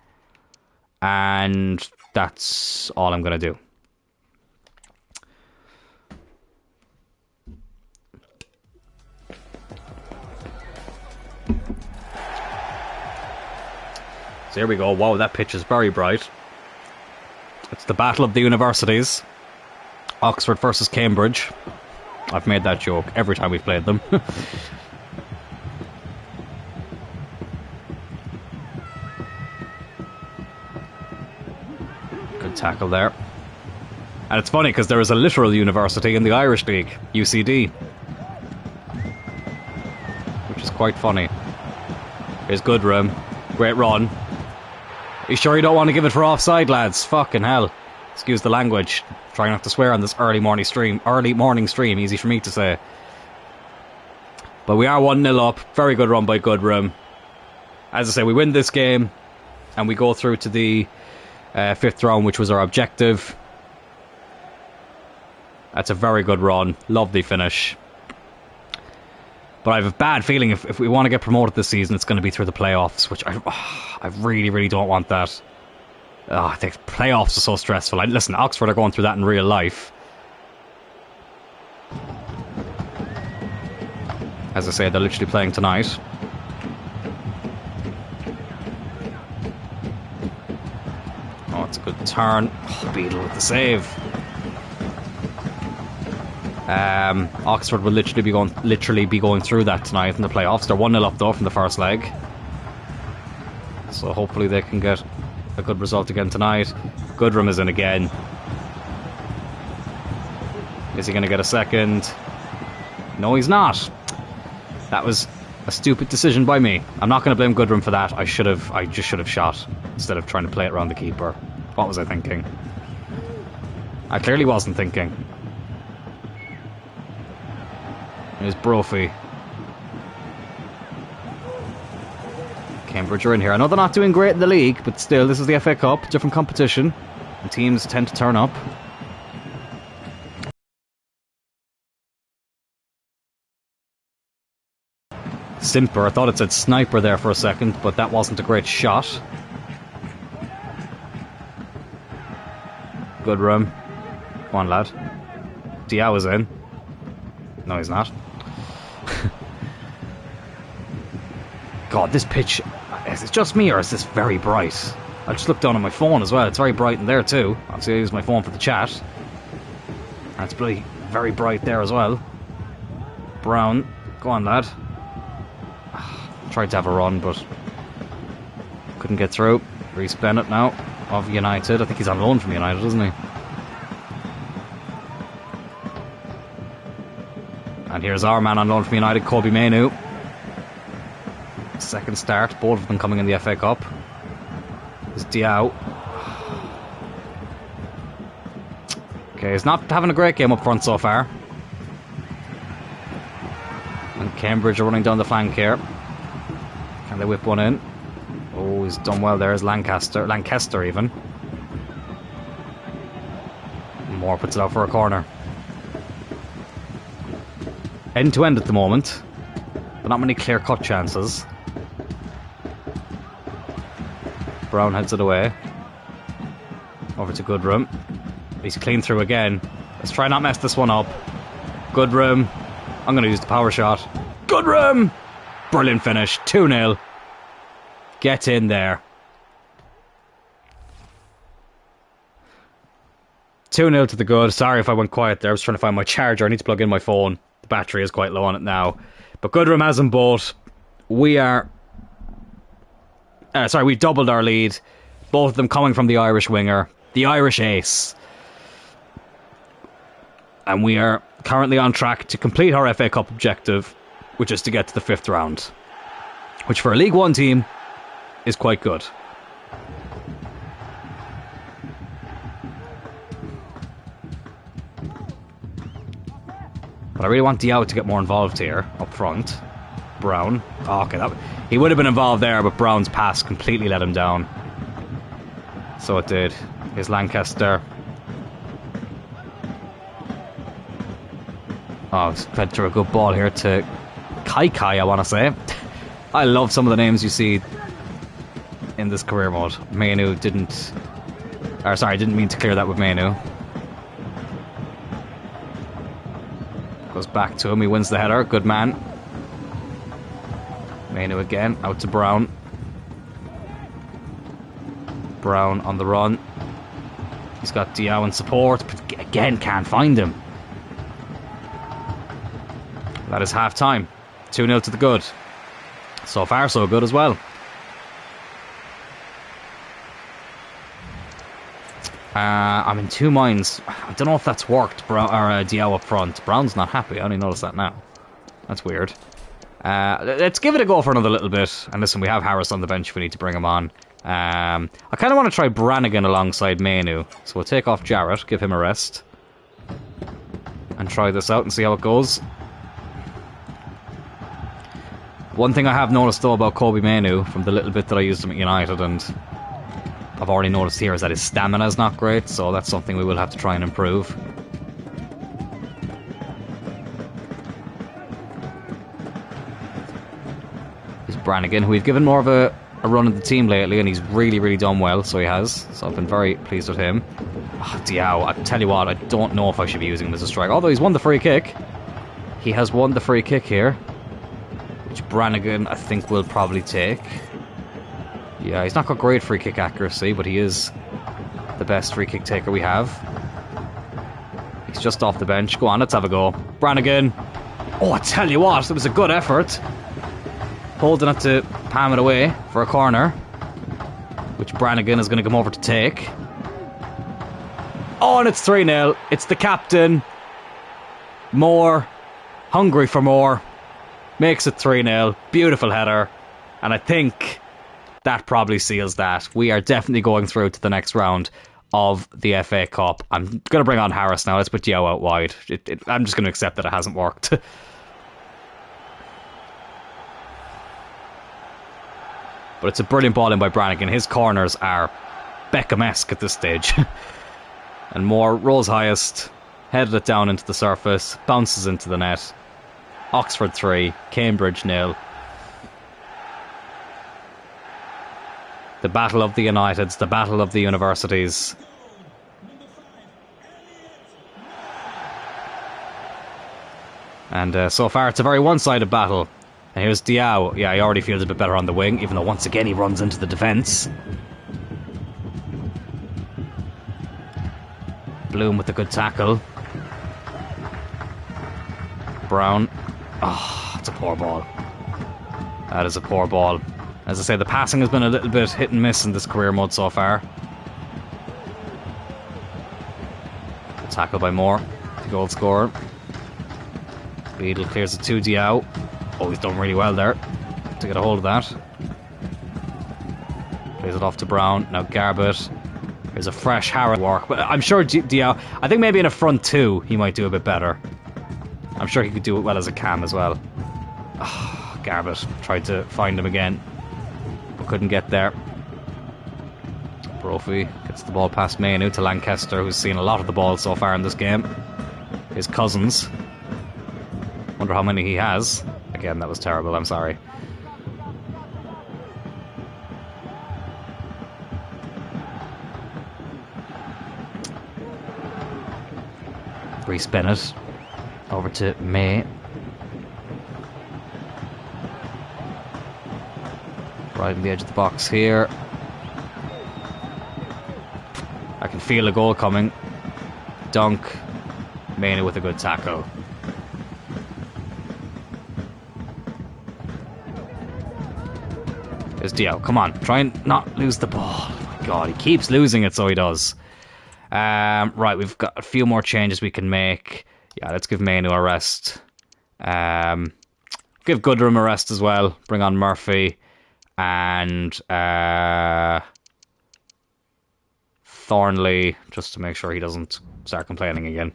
And that's all I'm going to do. So here we go. Wow, that pitch is very bright. It's the battle of the universities. Oxford versus Cambridge. I've made that joke every time we've played them. Good tackle there. And it's funny because there is a literal university in the Irish League, UCD. Which is quite funny. Here's Goodrum. Great run. Are you sure you don't want to give it for offside, lads? Fucking hell. Excuse the language. Trying not to swear on this early morning stream. Easy for me to say. But we are 1-0 up. Very good run by Goodrum. As I say, we win this game. And we go through to the 5th round, which was our objective. That's a very good run. Lovely finish. But I have a bad feeling if we want to get promoted this season, it's going to be through the playoffs, which I really, really don't want that. I think playoffs are so stressful. Listen, Oxford are going through that in real life. As I say, they're literally playing tonight. Oh, it's a good turn. Oh, Beadle with the save. Oxford will literally be going through that tonight in the playoffs. They're 1-0 up though from the first leg, so hopefully they can get a good result again tonight. Goodrum is in again. Is he going to get a second? No, he's not. That was a stupid decision by me. I'm not going to blame Goodrum for that. I just should have shot instead of trying to play it around the keeper. What was I thinking? I clearly wasn't thinking. Here's Brophy. Cambridge are in here. I know they're not doing great in the league, but still, this is the FA Cup, different competition, and teams tend to turn up. Simper. I thought it said sniper there for a second, but that wasn't a great shot. Good run. Come on, lad. Diao is in. No, he's not. God, this pitch... Is it just me, or is this very bright? I just looked down on my phone as well. It's very bright in there too. Obviously I use my phone for the chat. And it's bloody very bright there as well. Brown. Go on, lad. Tried to have a run, but couldn't get through. Reece Bennett now, of United. I think he's on loan from United, isn't he? And here's our man on loan from United, Kobe Mainoo. Second start, both of them coming in the FA Cup. There's Diao. Okay, he's not having a great game up front so far. And Cambridge are running down the flank here. Can they whip one in? Oh, he's done well there. Is Lancaster even. Moore puts it out for a corner. End to end at the moment, but not many clear-cut chances. Brown heads it away. Over to Goodrum. He's clean through again. Let's try not mess this one up. Goodrum. I'm going to use the power shot. Goodrum! Brilliant finish. 2-0. Get in there. 2-0 to the good. Sorry if I went quiet there. I was trying to find my charger. I need to plug in my phone. The battery is quite low on it now. But Goodrum has them both. We are... we've doubled our lead. Both of them coming from the Irish winger. The Irish ace. And we are currently on track to complete our FA Cup objective, which is to get to the 5th round. Which for a League One team is quite good. But I really want Diao to get more involved here, up front. Brown. Oh, okay, he would have been involved there, but Brown's pass completely let him down. So it did. Here's Lancaster. Oh, it's fed through a good ball here to Kai, I want to say. I love some of the names you see in this career mode. Mainoo didn't... didn't mean to clear that with Mainoo. Goes back to him, he wins the header. Good man. Mainoo again, out to Brown. Brown on the run. He's got Diao in support, but again can't find him. That is half time. 2-0 to the good. So far so good as well. I'm in two minds. I don't know if that's worked. Diao up front. Brown's not happy. I only noticed that now. That's weird. Let's give it a go for another little bit. And listen, we have Harris on the bench if we need to bring him on. I kind of want to try Brannigan alongside Mainoo. So we'll take off Jarrett, give him a rest. And try this out and see how it goes. One thing I have noticed though about Kobe Mainoo, from the little bit that I used him at United, and I've already noticed here, is that his stamina is not great, so that's something we will have to try and improve. There's Brannigan, who we've given more of a run in the team lately, and he's really done well, so he has. So I've been very pleased with him. Oh, Diao, I tell you what, I don't know if I should be using him as a striker, although he's won the free kick. He has won the free kick here, which Brannigan, I think, will probably take. Yeah, he's not got great free kick accuracy, but he is the best free kick taker we have. He's just off the bench. Go on, let's have a go. Brannigan. Oh, I tell you what, it was a good effort. Holding it to palm it away for a corner, which Brannigan is going to come over to take. Oh, and it's 3-0. It's the captain. More. Hungry for more. Makes it 3-0. Beautiful header. And I think that probably seals that. We are definitely going through to the next round of the FA Cup. I'm going to bring on Harris now. Let's put Diao out wide. I'm just going to accept that it hasn't worked. But it's a brilliant ball in by Brannigan. His corners are Beckham-esque at this stage. And Moore rolls highest, headed it down into the surface, bounces into the net. Oxford 3, Cambridge 0. The battle of the Uniteds, the battle of the universities. And so far it's a very one-sided battle. And here's Diao. Yeah, he already feels a bit better on the wing, even though once again he runs into the defence. Bloom with a good tackle. Brown. Oh, it's a poor ball. That is a poor ball. As I say, the passing has been a little bit hit and miss in this career mode so far. Tackle by Moore, the goal scorer. Beadle clears it to Diao. Oh, he's done really well there to get a hold of that. Plays it off to Brown. Now Garbett. Here's a fresh Harris work. But I'm sure Diao, I think maybe in a front two he might do a bit better. I'm sure he could do it well as a cam as well. Oh, Garbett tried to find him again, but couldn't get there. Brophy gets the ball past Mainoo to Lancaster, who's seen a lot of the ball so far in this game. His cousins. Wonder how many he has. Again, that was terrible, I'm sorry. Reece Bennett over to May. Right on the edge of the box here. I can feel a goal coming. Dunk. Mainoo with a good tackle. There's Diao. Come on. Try and not lose the ball. Oh my God, he keeps losing it, so he does. Right, we've got a few more changes we can make. Yeah, let's give Mainoo a rest. Give Goodrum a rest as well. Bring on Murphy. And Thornley, just to make sure he doesn't start complaining again.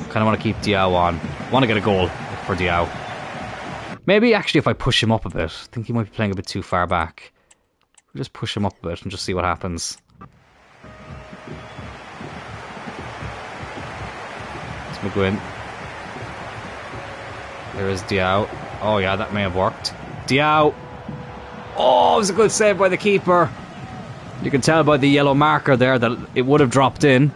Kind of want to keep Diao on. Want to get a goal for Diao. Maybe actually if I push him up a bit. I think he might be playing a bit too far back. We'll just push him up a bit and just see what happens. It's McGuinn. There is Diao. Oh yeah, that may have worked. Diao. Oh, it was a good save by the keeper. You can tell by the yellow marker there that it would have dropped in.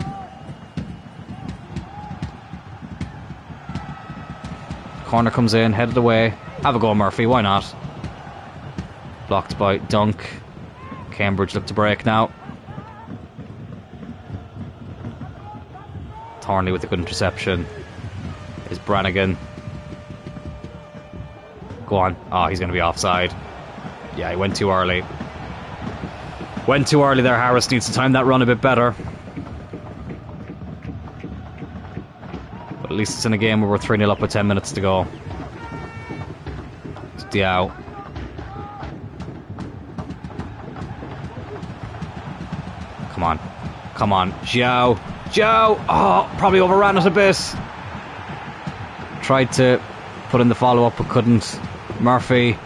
Corner comes in, headed away. Have a go, Murphy, why not? Blocked by Dunk. Cambridge look to break now. Thornley with a good interception. Is Brannigan. Go on. Oh, he's going to be offside. Yeah, he went too early. Went too early there, Harris needs to time that run a bit better. But at least it's in a game where we're 3-0 up with 10 minutes to go. It's Diao. Come on. Come on. Zhao. Zhao! Oh, probably overran it a bit. Tried to put in the follow-up but couldn't. Murphy.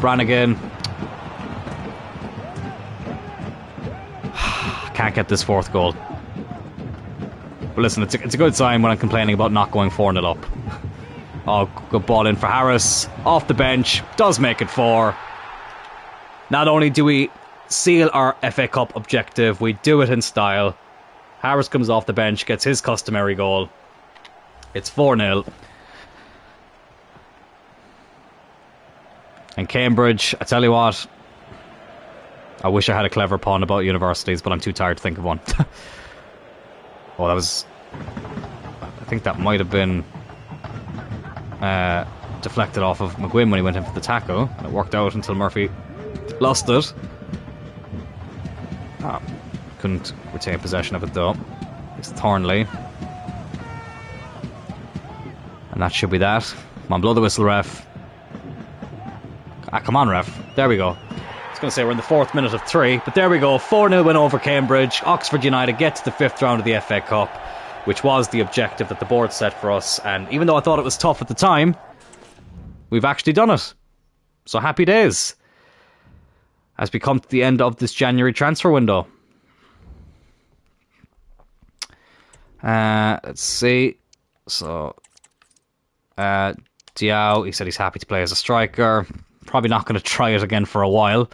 Brannigan. Can't get this fourth goal. But listen, it's a good sign when I'm complaining about not going 4-0 up. Oh, good ball in for Harris. Off the bench. Does make it 4. Not only do we seal our FA Cup objective, we do it in style. Harris comes off the bench, gets his customary goal. It's 4-0. And Cambridge, I tell you what, I wish I had a clever pun about universities, but I'm too tired to think of one. Oh, that was... I think that might have been deflected off of McGuinn when he went in for the tackle. It worked out until Murphy lost it. Oh, couldn't retain possession of it though. It's Thornley. And that should be that. Come on, blow the whistle, ref. Ah, come on, ref. There we go. I was going to say we're in the 4th minute of 3, but there we go. 4-0 win over Cambridge. Oxford United get to the 5th round of the FA Cup, which was the objective that the board set for us. And even though I thought it was tough at the time, we've actually done it. So happy days as we come to the end of this January transfer window. Let's see. So, Diao, he said he's happy to play as a striker. Probably not going to try it again for a while.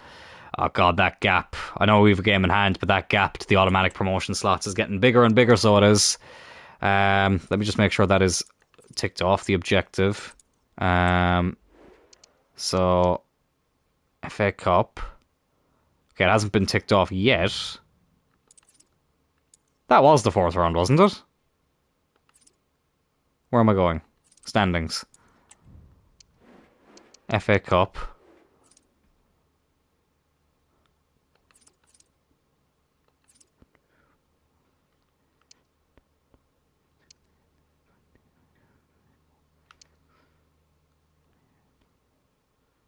Oh god, that gap. I know we have a game in hand, but that gap to the automatic promotion slots is getting bigger and bigger, so it is. Let me just make sure that is ticked off, the objective. So, FA Cup. Okay, it hasn't been ticked off yet. That was the 4th round, wasn't it? Where am I going? Standings. FA Cup.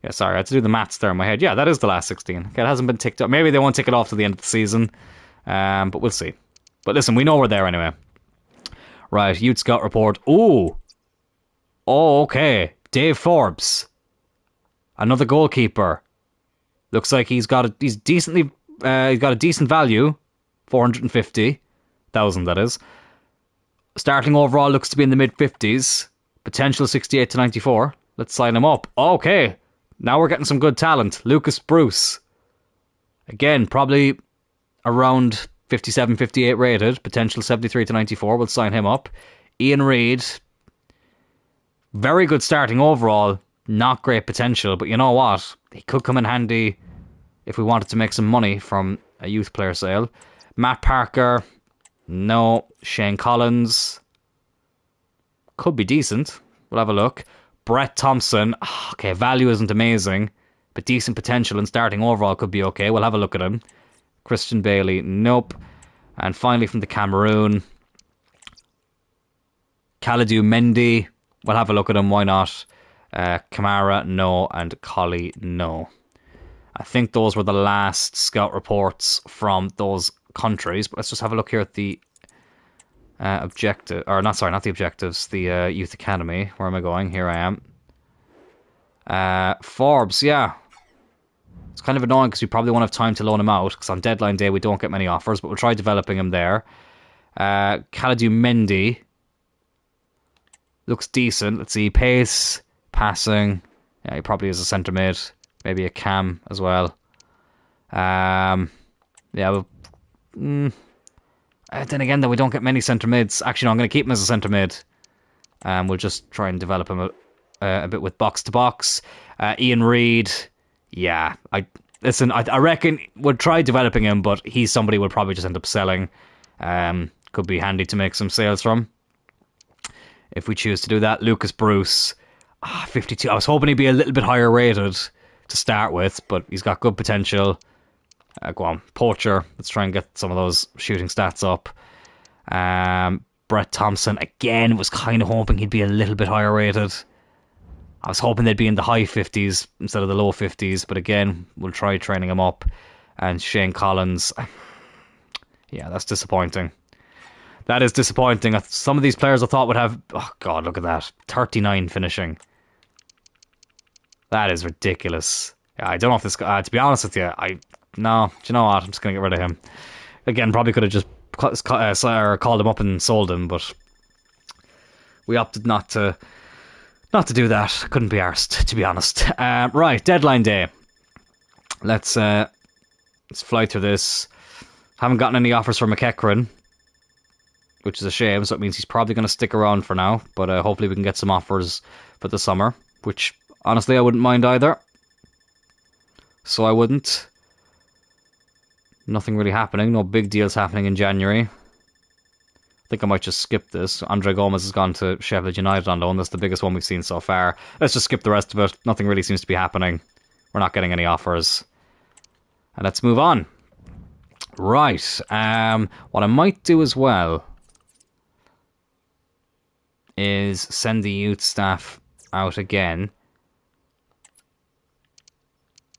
Yeah, sorry, I had to do the maths there in my head. Yeah, that is the last 16. Okay, it hasn't been ticked up. Maybe they won't tick it off to the end of the season. But we'll see. But listen, we know we're there anyway. Right, Youth Scout report. Ooh. Oh, okay. Dave Forbes. Another goalkeeper. Looks like he's got a decent value. 450,000, that is. Starting overall looks to be in the mid-50s. Potential 68 to 94. Let's sign him up. Okay. Now we're getting some good talent. Lucas Bruce. Again, probably around 57, 58 rated. Potential 73 to 94. We'll sign him up. Ian Reid. Very good starting overall. Not great potential, but you know what? He could come in handy if we wanted to make some money from a youth player sale. Matt Parker. No. Shane Collins. Could be decent. We'll have a look. Brett Thompson. Okay, value isn't amazing, but decent potential and starting overall could be okay. We'll have a look at him. Christian Bailey. Nope. And finally from the Cameroon, Kalidou Mendy. We'll have a look at him. Why not? Kamara, no. And Colley, no. I think those were the last scout reports from those countries. But let's just have a look here at the objective, or not, sorry, not the objectives, the Youth Academy. Where am I going? Here I am. Forbes, yeah. It's kind of annoying because we probably won't have time to loan him out because on deadline day we don't get many offers, but we'll try developing him there. Kalidou Mendy. Looks decent. Let's see. Pace, passing. Yeah, he probably is a centre mid. Maybe a cam as well. Yeah, well, then again, though, we don't get many centre mids. Actually, no, I'm going to keep him as a centre mid. We'll just try and develop him a bit with box to box. Ian Reid. Yeah, I reckon we'll try developing him, but he's somebody we'll probably just end up selling. Could be handy to make some sales from if we choose to do that. Lucas Bruce, 52. I was hoping he'd be a little bit higher rated to start with, but he's got good potential. Go on, Poacher. Let's try and get some of those shooting stats up. Brett Thompson, again, was kind of hoping he'd be a little bit higher rated. I was hoping they'd be in the high 50s instead of the low 50s, but again, we'll try training him up. And Shane Collins, yeah, that's disappointing. That is disappointing. Some of these players I thought would have, oh god, look at that, 39 finishing. That is ridiculous. Yeah, I don't know if this guy, to be honest with you, no, do you know what, I'm just going to get rid of him. Again, probably could have just called him up and sold him, but we opted not to do that. Couldn't be arsed, to be honest. Right, deadline day. Let's fly through this. Haven't gotten any offers for McEachran, which is a shame, so it means he's probably going to stick around for now, but hopefully we can get some offers for the summer, which honestly I wouldn't mind either. So I wouldn't. Nothing really happening, no big deals happening in January. I think I might just skip this. Andre Gomez has gone to Sheffield United on loan. That's the biggest one we've seen so far. Let's just skip the rest of it. Nothing really seems to be happening. We're not getting any offers. And let's move on. Right. What I might do as well is send the youth staff out again.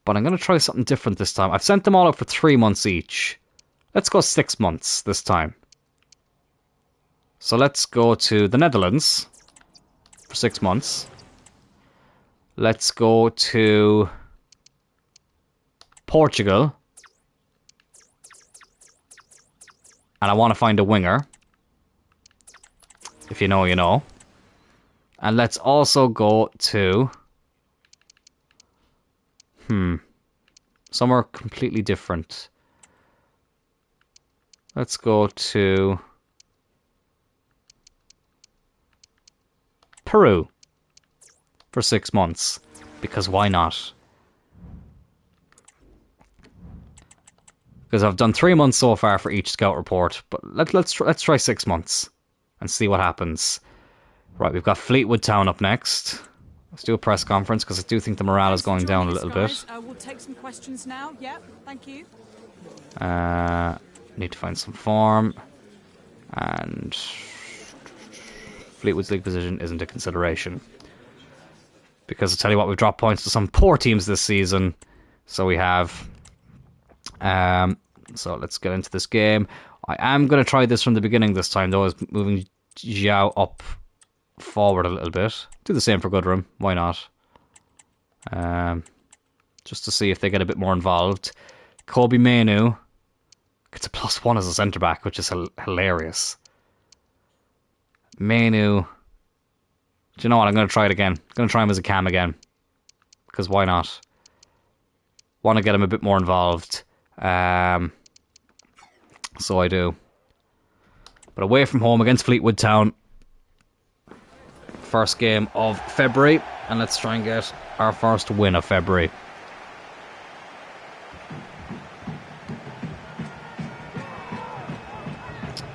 But I'm going to try something different this time. I've sent them all out for 3 months each. Let's go 6 months this time. So let's go to the Netherlands for 6 months. Let's go to Portugal. And I want to find a winger. If you know, you know. And let's also go to... somewhere completely different. Let's go to Peru for 6 months, because why not? Because I've done 3 months so far for each scout report, but let's try 6 months and see what happens. Right, we've got Fleetwood Town up next. Let's do a press conference, because I do think the morale is going down a little bit. We'll take some questions now. Yeah, thank you. Need to find some form. And Fleetwood's league position isn't a consideration. Because I'll tell you what, we've dropped points to some poor teams this season. So we have... so let's get into this game. I am going to try this from the beginning this time, though, is moving Xiao up forward a little bit. Do the same for Goodrum, why not? Just to see if they get a bit more involved. Kobe Mainoo gets a +1 as a centre back, which is hilarious. Mainoo, do you know what? I'm going to try it again. I'm going to try him as a cam again, because why not? Want to get him a bit more involved. So I do. But away from home against Fleetwood Town. First game of February, and let's try and get our first win of February.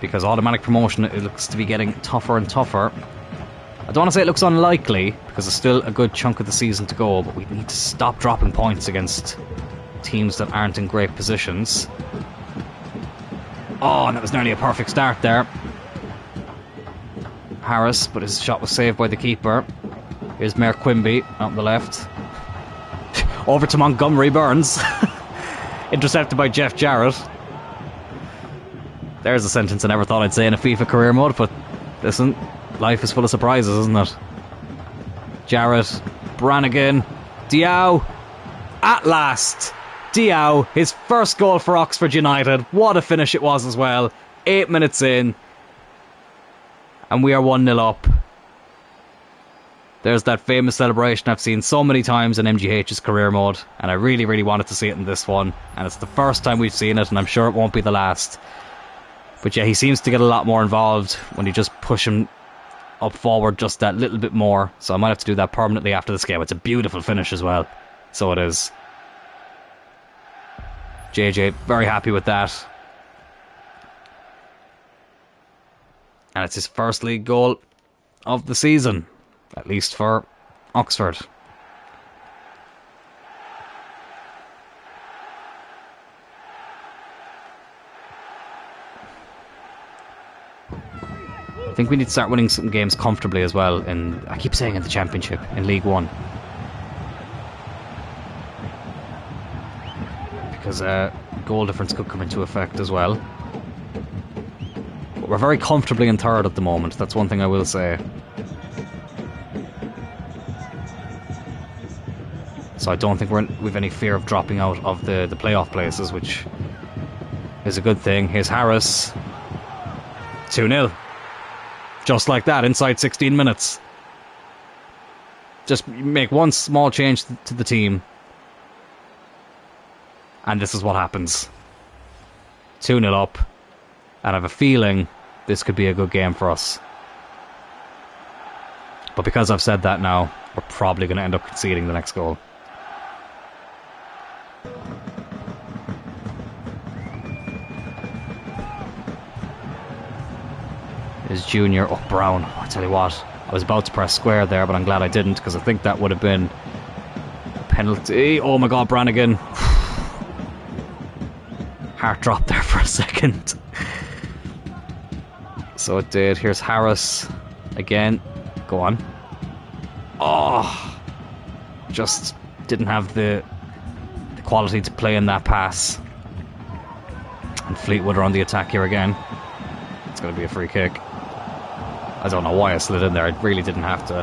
Because automatic promotion, it looks to be getting tougher and tougher. I don't want to say it looks unlikely, because there's still a good chunk of the season to go, but we need to stop dropping points against teams that aren't in great positions. Oh, and that was nearly a perfect start there. Harris, but his shot was saved by the keeper. Here's Mayor Quimby on the left. Over to Montgomery Burns. Intercepted by Jeff Jarrett. There's a sentence I never thought I'd say in a FIFA career mode, but listen, life is full of surprises, isn't it? Jarrett, Brannigan, Diao. At last, Diao, his first goal for Oxford United. What a finish it was as well. 8 minutes in. And we are 1-0 up. There's that famous celebration I've seen so many times in MGH's career mode, and I really, really wanted to see it in this one. And it's the first time we've seen it, and I'm sure it won't be the last. But yeah, he seems to get a lot more involved when you just push him up forward just that little bit more. So I might have to do that permanently after this game. It's a beautiful finish as well. So it is. JJ, very happy with that. And it's his first league goal of the season, at least for Oxford. I think we need to start winning some games comfortably as well. And I keep saying in the Championship, in League One. Because goal difference could come into effect as well. But we're very comfortably in third at the moment. That's one thing I will say. So I don't think we've any fear of dropping out of the playoff places, which is a good thing. Here's Harris. 2-0. Just like that, inside 16 minutes. Just make one small change to the team. And this is what happens. 2-0 up. And I have a feeling this could be a good game for us. But because I've said that now, we're probably going to end up conceding the next goal. Is Junior. Oh, Brown. I tell you what, I was about to press square there, but I'm glad I didn't, because I think that would have been a penalty. Oh my god, Brannigan. Heart dropped there for a second. So it did. Here's Harris again. Go on. Oh, just didn't have the quality to play in that pass. And Fleetwood are on the attack here again. It's going to be a free kick. I don't know why I slid in there. I really didn't have to.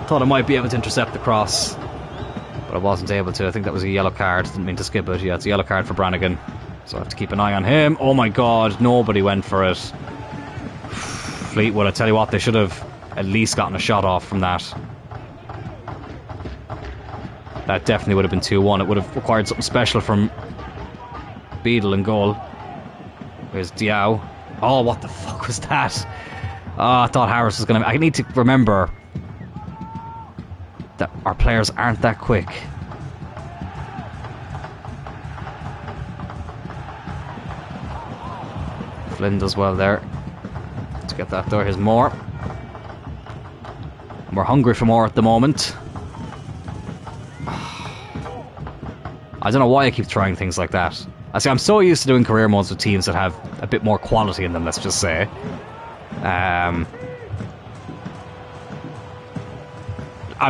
Thought I might be able to intercept the cross, but I wasn't able to. I think that was a yellow card. Didn't mean to skip it. Yeah, it's a yellow card for Brannigan. So I have to keep an eye on him. Oh my god, nobody went for it. Fleetwood, I tell you what, they should have at least gotten a shot off from that. That definitely would have been 2-1. It would have required something special from Beadle in goal. There's Diao. Oh, what the fuck was that? Oh, I thought Harris was going to... I need to remember that our players aren't that quick. Flynn does well there. Let's get that there. Here's more. We're hungry for more at the moment. I don't know why I keep trying things like that. I see, I'm so used to doing career modes with teams that have a bit more quality in them, let's just say.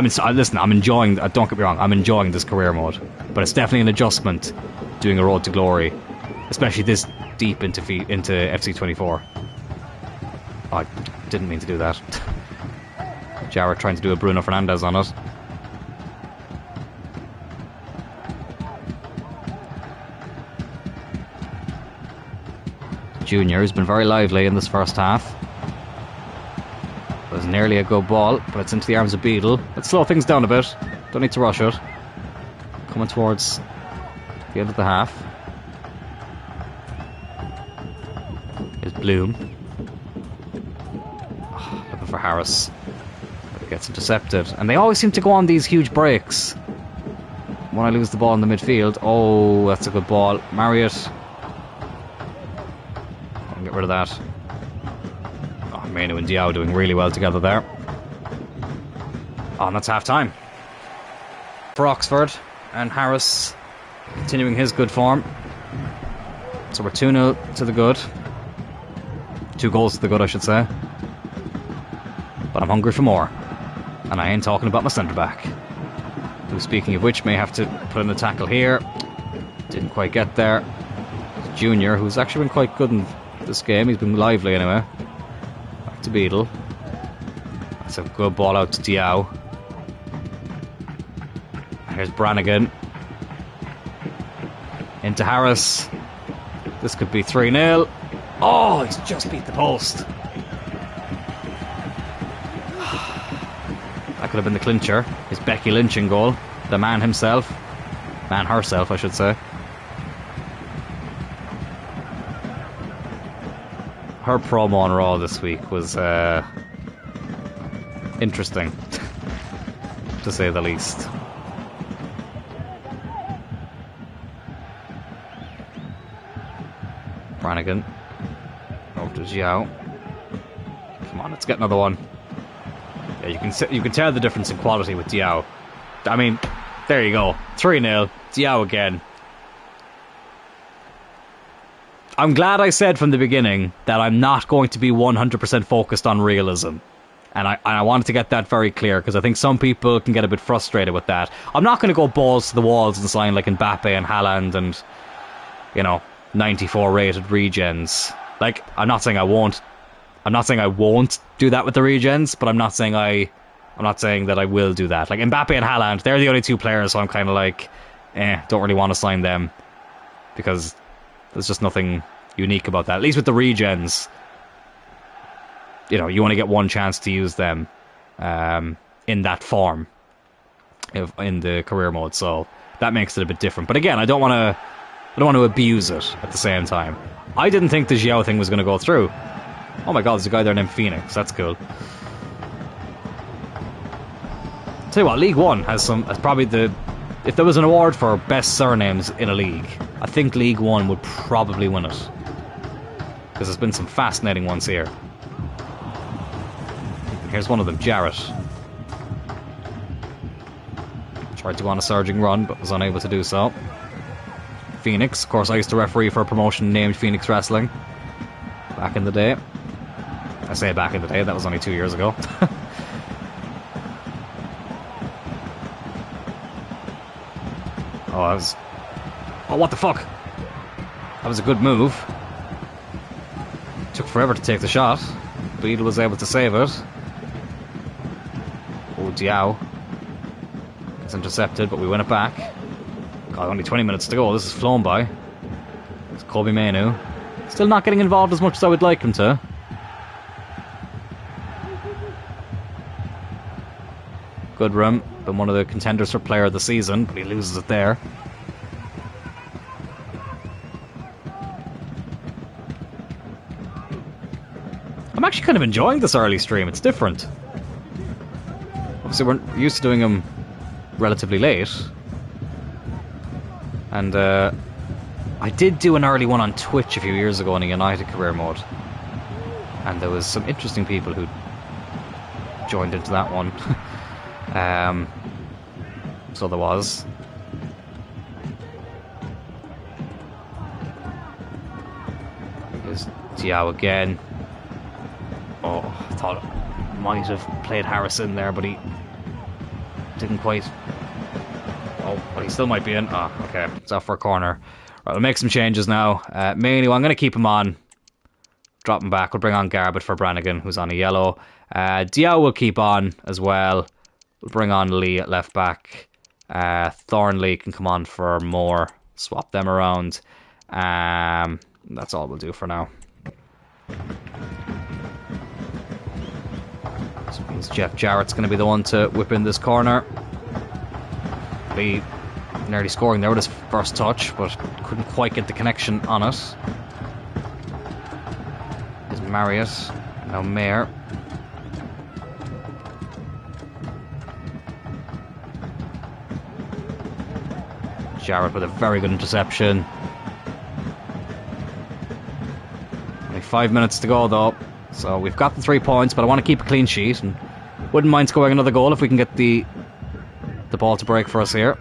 Listen, I'm enjoying... don't get me wrong, I'm enjoying this career mode. But it's definitely an adjustment doing a Road to Glory. Especially this deep into FC24. Oh, I didn't mean to do that. Jarrett trying to do a Bruno Fernandes on it. Junior, who's been very lively in this first half. It was nearly a good ball, but it's into the arms of Beadle. Let's slow things down a bit. Don't need to rush it. Coming towards the end of the half. Here's Bloom. Oh, looking for Harris. But it gets intercepted. And they always seem to go on these huge breaks when I lose the ball in the midfield. Oh, that's a good ball. Marriott. Get rid of that. Oh, Mainoo and Diao doing really well together there. Oh, and that's half time for Oxford, and Harris continuing his good form. So we're 2-0 to the good. 2 goals to the good, I should say. But I'm hungry for more. And I ain't talking about my centre back, who, speaking of which, may have to put in the tackle here. Didn't quite get there. Junior, who's actually been quite good in this game. He's been lively anyway. Back to Beadle. That's a good ball out to Diao. Here's Brannigan. Into Harris. This could be 3-0. Oh, he's just beat the post. That could have been the clincher. It's Becky Lynch in goal. The man himself. Man herself, I should say. Her promo on Raw this week was interesting, to say the least. Brannigan over to Diao. Come on, let's get another one. Yeah, you can tell the difference in quality with Diao. I mean, there you go, 3-0. Diao again. I'm glad I said from the beginning that I'm not going to be 100% focused on realism. And I wanted to get that very clear, because I think some people can get a bit frustrated with that. I'm not going to go balls to the walls and sign like Mbappe and Haaland and, 94 rated regens. Like, I'm not saying I won't do that with the regens, but I'm not saying that I will do that. Like, Mbappe and Haaland, they're the only two players, so I'm kind of like, don't really want to sign them, because there's just nothing unique about that. At least with the regens, you only get one chance to use them in that form in the career mode, so that makes it a bit different. But again, I don't want to abuse it at the same time. I didn't think the Xiao thing was going to go through. Oh my god, there's a guy there named Phoenix. That's cool. Tell you what, League One has probably if there was an award for best surnames in a league, I think League One would probably win it, because there's been some fascinating ones here. Here's one of them, Jarrett. Tried to go on a surging run, but was unable to do so. Phoenix, of course, I used to referee for a promotion named Phoenix Wrestling back in the day. I say back in the day, that was only 2 years ago. Oh, what the fuck? That was a good move. Took forever to take the shot. Beadle was able to save it. Oh, Diao. It's intercepted, but we win it back. God, only 20 minutes to go. This has flown by. It's Kobe Mainoo. Still not getting involved as much as I would like him to. Good run. Been one of the contenders for player of the season, but he loses it there. I'm actually kind of enjoying this early stream. It's different. Obviously, we're used to doing them relatively late. And I did do an early one on Twitch a few years ago in a United career mode. And there was some interesting people who joined into that one. So there was. Here's Diao again. Oh, I thought I might have played Harrison there, but he didn't quite. Oh, but he still might be in. Oh, okay. It's off for a corner. Right, we'll make some changes now. Mainoo, I'm going to keep him on. Drop him back. We'll bring on Garbett for Brannigan, who's on a yellow. Diao will keep on as well. We'll bring on Lee at left back. Thornley can come on for more. Swap them around. That's all we'll do for now. So it means Jeff Jarrett's going to be the one to whip in this corner. Lee nearly scoring there with his first touch, but couldn't quite get the connection on it. There's Marriott. Now Mayer. Jarrett with a very good interception. Only 5 minutes to go though, so we've got the 3 points, but I want to keep a clean sheet and wouldn't mind scoring another goal if we can get the ball to break for us here.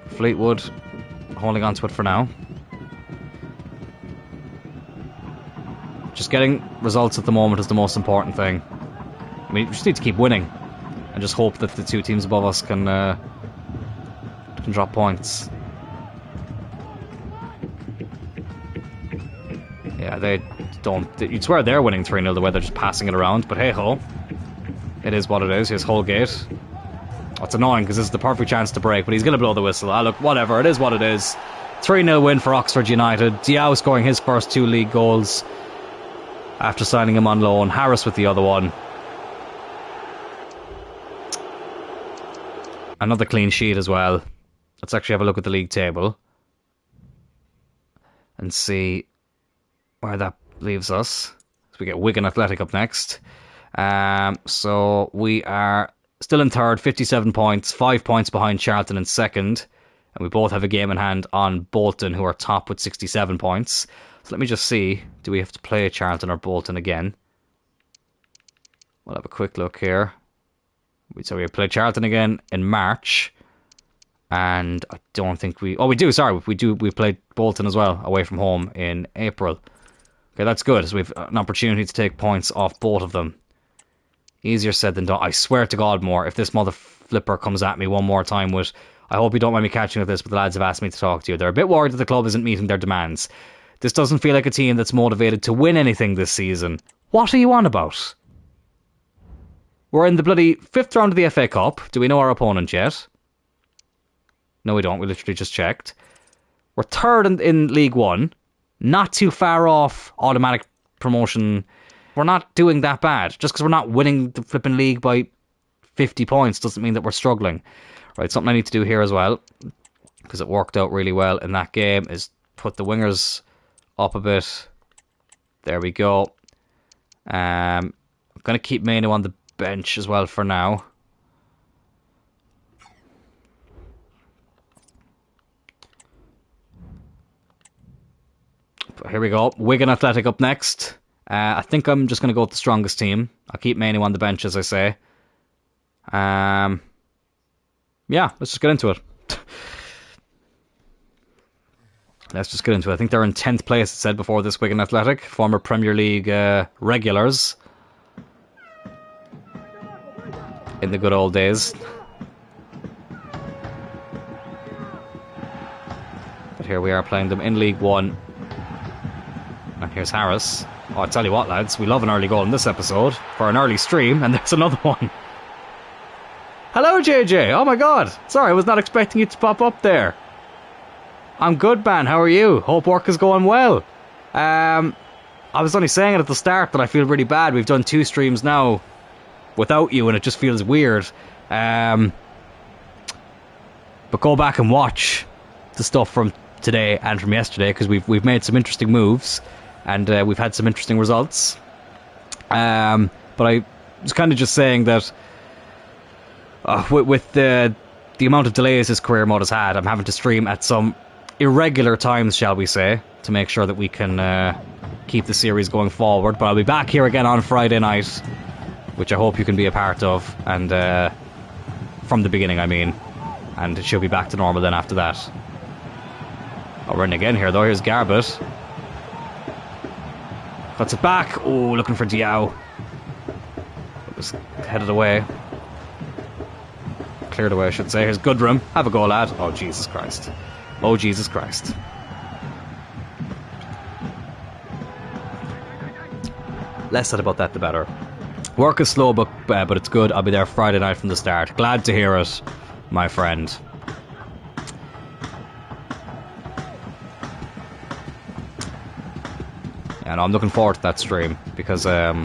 Fleetwood holding on to it for now. Just getting results at the moment is the most important thing. I mean, we just need to keep winning and just hope that the two teams above us can drop points. Yeah, they don't. You'd swear they're winning 3-0 the way they're just passing it around, but hey ho. It is what it is. Here's Holgate. Oh, it's annoying because this is the perfect chance to break, but he's going to blow the whistle. Look, whatever. It is what it is. 3-0 win for Oxford United. Diao scoring his first 2 league goals after signing him on loan. Harris with the other one. Another clean sheet as well. Let's actually have a look at the league table and see where that leaves us. So we get Wigan Athletic up next. So we are still in third, 57 points, 5 points behind Charlton in second. And we both have a game in hand on Bolton, who are top with 67 points. So let me just see, do we have to play Charlton or Bolton again? We'll have a quick look here. So we play Charlton again in March. And I don't think we... Oh, we do, sorry. We do. We played Bolton as well, away from home in April. Okay, that's good. So we've an opportunity to take points off both of them. Easier said than done. I swear to God, more. If this mother flipper comes at me one more time with... I hope you don't mind me catching with this, but the lads have asked me to talk to you. They're a bit worried that the club isn't meeting their demands. This doesn't feel like a team that's motivated to win anything this season. What are you on about? We're in the bloody 5th round of the FA Cup. Do we know our opponent yet? No, we don't. We literally just checked. We're 3rd in League One. Not too far off automatic promotion. We're not doing that bad. Just because we're not winning the flipping league by 50 points doesn't mean that we're struggling. Right, something I need to do here as well, because it worked out really well in that game, is put the wingers up a bit. There we go. I'm going to keep Mainoo on the bench as well for now. Here we go. Wigan Athletic up next. I think I'm just going to go with the strongest team. I'll keep Mainoo on the bench, as I say. Yeah, let's just get into it. Let's just get into it. I think they're in 10th place, it said before this, Wigan Athletic. Former Premier League regulars. In the good old days. But here we are playing them in League One. And here's Harris. Oh, I tell you what, lads, we love an early goal in this episode for an early stream, and there's another one. Hello, JJ. Oh my God. Sorry, I was not expecting you to pop up there. I'm good, man. How are you? Hope work is going well. I was only saying it at the start, but I feel really bad. We've done 2 streams now without you, and it just feels weird. But go back and watch the stuff from today and from yesterday, because we've made some interesting moves, and we've had some interesting results. But I was kind of just saying that with the amount of delays this career mode has had, I'm having to stream at some irregular times, shall we say, to make sure that we can keep the series going forward. But I'll be back here again on Friday night, which I hope you can be a part of, and from the beginning, I mean, and it should be back to normal then after that. Oh, we're in again here though. Here's Garbett. Cuts it back. Oh, looking for Diao. It was headed away. Cleared away, I should say. Here's Goodrum. Have a go, lad. Oh, Jesus Christ. Oh, Jesus Christ. Less said about that, the better. Work is slow, but it's good. I'll be there Friday night from the start. Glad to hear it, my friend. And I'm looking forward to that stream, because it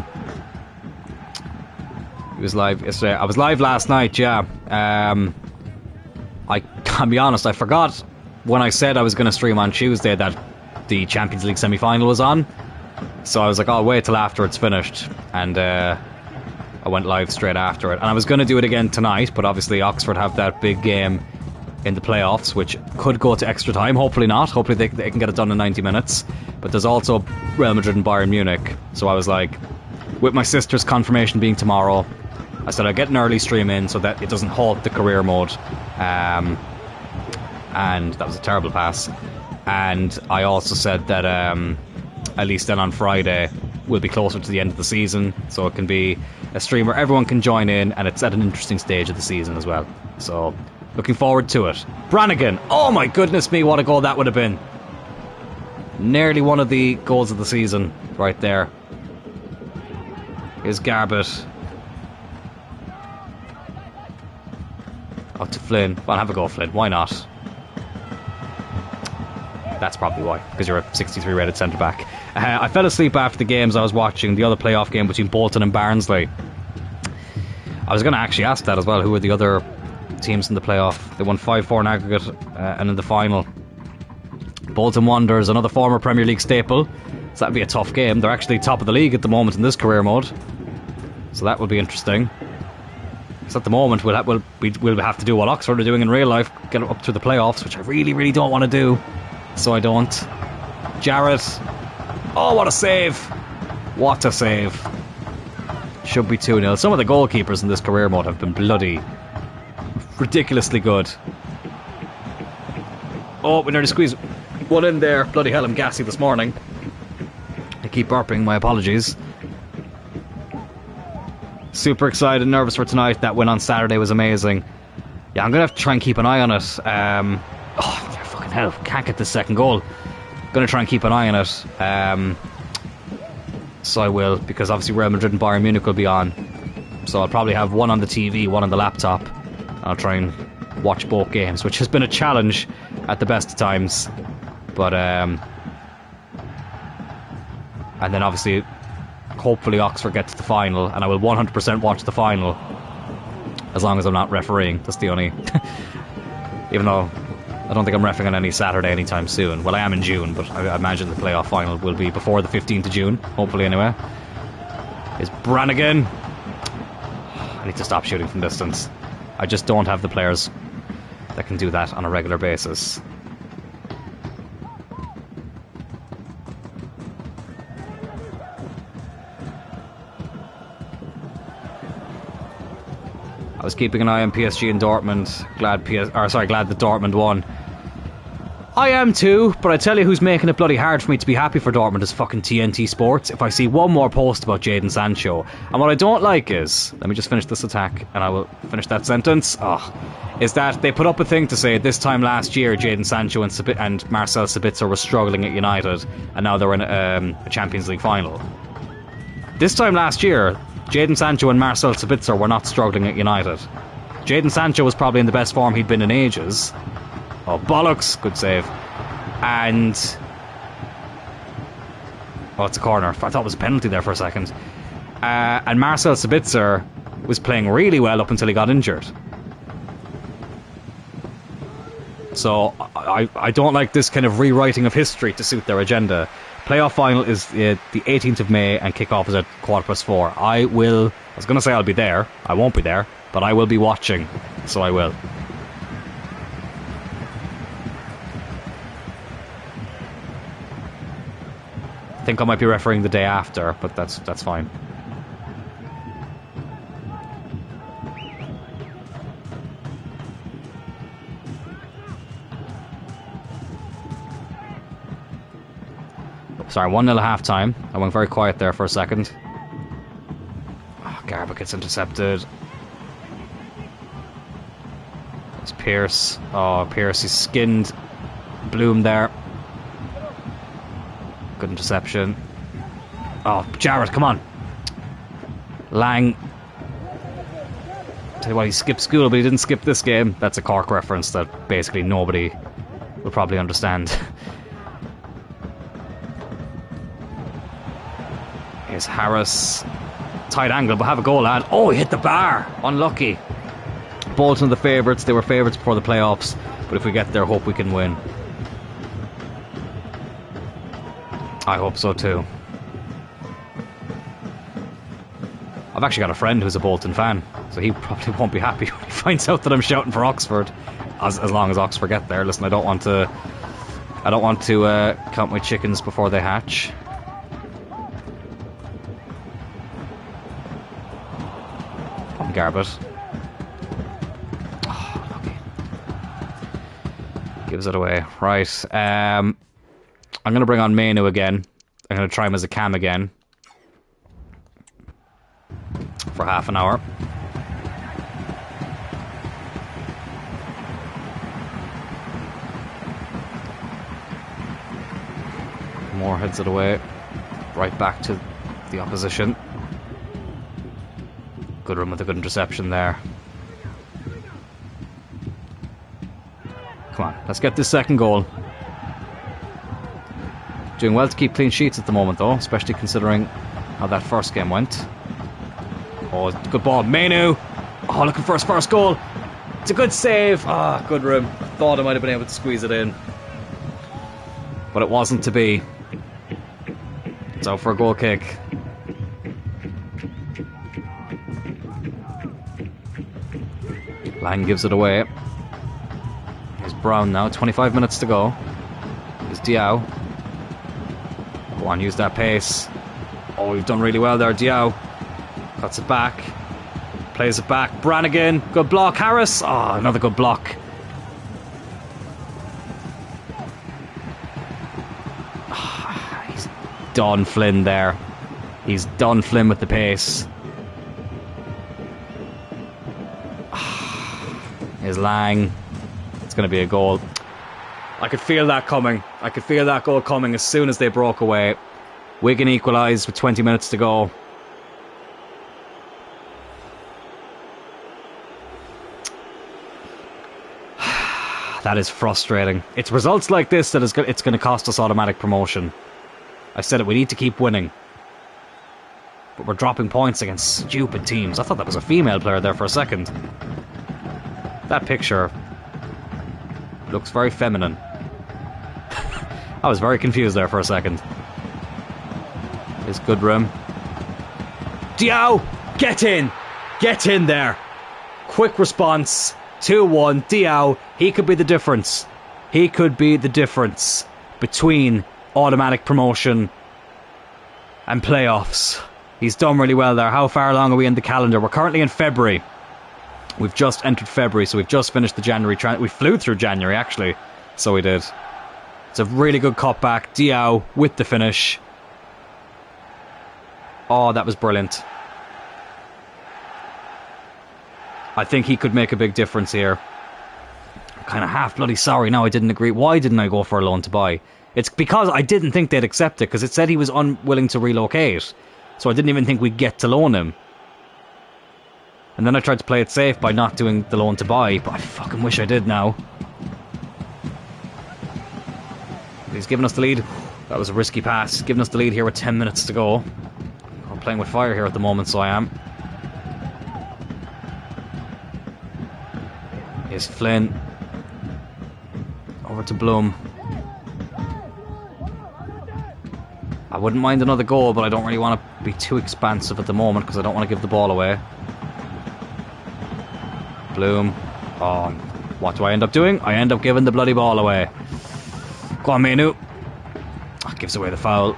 was live yesterday. I was live last night, yeah. I can be honest, I forgot when I said I was going to stream on Tuesday that the Champions League semi-final was on. So I was like, I'll wait till after it's finished. And I went live straight after it. And I was going to do it again tonight, but obviously Oxford have that big game in the playoffs, which could go to extra time. Hopefully not. Hopefully they can get it done in 90 minutes. But there's also Real Madrid and Bayern Munich. So I was like, with my sister's confirmation being tomorrow, I said I'd get an early stream in so that it doesn't halt the career mode. And that was a terrible pass. And I also said that at least then on Friday we'll be closer to the end of the season, so it can be a stream where everyone can join in, and it's at an interesting stage of the season as well. So looking forward to it. Brannigan, oh my goodness me, what a goal that would have been. Nearly one of the goals of the season right there. Here's Garbett. Up to Flynn. Well, have a go, Flynn. Why not? That's probably why, because you're a 63 rated centre back. I fell asleep after the games I was watching, the other playoff game between Bolton and Barnsley. I was going to actually ask that as well. Who were the other teams in the playoff? They won 5-4 in aggregate, and in the final, Bolton Wanderers, another former Premier League staple. So that'd be a tough game. They're actually top of the league at the moment in this career mode, so that will be interesting. So at the moment we'll have to do what Oxford are doing in real life, get up to the playoffs, which I really, really don't want to do. So I don't. Jarrett. Oh, what a save. What a save. Should be 2-0. Some of the goalkeepers in this career mode have been bloody ridiculously good. Oh, we nearly squeezed one in there. Bloody hell, I'm gassy this morning. I keep burping, my apologies. Super excited, nervous for tonight. That win on Saturday was amazing. Yeah, I'm going to have to try and keep an eye on it. Fucking hell, can't get the second goal. Going to try and keep an eye on it. So I will, because obviously Real Madrid and Bayern Munich will be on. So I'll probably have one on the TV, one on the laptop. I'll try and watch both games, which has been a challenge at the best of times. But, and then obviously, hopefully Oxford get to the final, and I will 100% watch the final, as long as I'm not refereeing. That's the only... Even though I don't think I'm refereeing on any Saturday anytime soon. Well, I am in June, but I imagine the playoff final will be before the 15th of June, hopefully anyway. Is Brannigan. I need to stop shooting from distance. I just don't have the players that can do that on a regular basis. I was keeping an eye on PSG and Dortmund. Glad that Dortmund won. I am too, but I tell you who's making it bloody hard for me to be happy for Dortmund is fucking TNT Sports. If I see one more post about Jadon Sancho, and what I don't like is, let me just finish this attack and I will finish that sentence, is that they put up a thing to say this time last year Jadon Sancho and Marcel Sabitzer were struggling at United, and now they're in a Champions League final. This time last year, Jadon Sancho and Marcel Sabitzer were not struggling at United. Jadon Sancho was probably in the best form he'd been in ages. Oh, bollocks. Good save. And... oh, it's a corner. I thought it was a penalty there for a second. And Marcel Sabitzer was playing really well up until he got injured. So, I don't like this kind of rewriting of history to suit their agenda. Playoff final is the 18th of May and kickoff is at 4:15. I was going to say I'll be there. I won't be there. But I will be watching. So I will. I think I might be refereeing the day after, but that's fine. Sorry, 1-0 at half time. I went very quiet there for a second. Oh, Garba gets intercepted. It's Pierce. Oh, Pierce, he's skinned Bloom there. Good interception. Oh, Jarrett, come on. Lang. Tell you what, he skipped school, but he didn't skip this game. That's a Cork reference that basically nobody will probably understand. Here's Harris. Tight angle, but have a goal, lad. Oh, he hit the bar. Unlucky. Bolton the favourites. They were favourites before the playoffs. But if we get there, hope we can win. I hope so too. I've actually got a friend who's a Bolton fan, so he probably won't be happy when he finds out that I'm shouting for Oxford. As long as Oxford get there. Listen, I don't want to count my chickens before they hatch. Garbett. Oh, lucky. Gives it away. Right. I'm going to bring on Mainoo again. I'm going to try him as a cam again. For half an hour. Moore heads it away. Right back to the opposition. Good run with a good interception there. Come on, let's get this second goal. Doing well to keep clean sheets at the moment though, especially considering how that first game went. Oh, good ball, Mainoo. Oh, looking for his first goal. It's a good save. Ah, good room. Thought I might have been able to squeeze it in, but it wasn't to be. It's out for a goal kick. Lang gives it away. Here's Brown now, 25 minutes to go. Here's Diao. Go on, use that pace. Oh, we've done really well there, Diao. Cuts it back. Plays it back. Brannigan, good block. Harris. Oh, another good block. He's done Flynn there. He's done Flynn with the pace. Here's Lang. It's going to be a goal. I could feel that coming. I could feel that goal coming as soon as they broke away. Wigan equalised with 20 minutes to go. That is frustrating. It's results like this that it's going to cost us automatic promotion. I said it, we need to keep winning. But we're dropping points against stupid teams. I thought that was a female player there for a second. That picture looks very feminine. I was very confused there for a second. It's good room. Diao! Get in! Get in there! Quick response. 2-1. Diao. He could be the difference. He could be the difference between automatic promotion and playoffs. He's done really well there. How far along are we in the calendar? We're currently in February. We've just entered February, so we've just finished the January... we flew through January, actually. So we did. It's a really good cutback. Diao with the finish. Oh, that was brilliant. I think he could make a big difference here. I'm kind of half bloody sorry now I didn't agree. Why didn't I go for a loan to buy? It's because I didn't think they'd accept it, because it said he was unwilling to relocate. So I didn't even think we'd get to loan him. And then I tried to play it safe by not doing the loan to buy, but I fucking wish I did now. He's given us the lead. That was a risky pass. Giving us the lead here with 10 minutes to go. I'm playing with fire here at the moment, so I am. Here's Flynn. Over to Bloom. I wouldn't mind another goal, but I don't really want to be too expansive at the moment because I don't want to give the ball away. Bloom. Oh, what do I end up doing? I end up giving the bloody ball away. Go on, Mainoo. Oh, gives away the foul.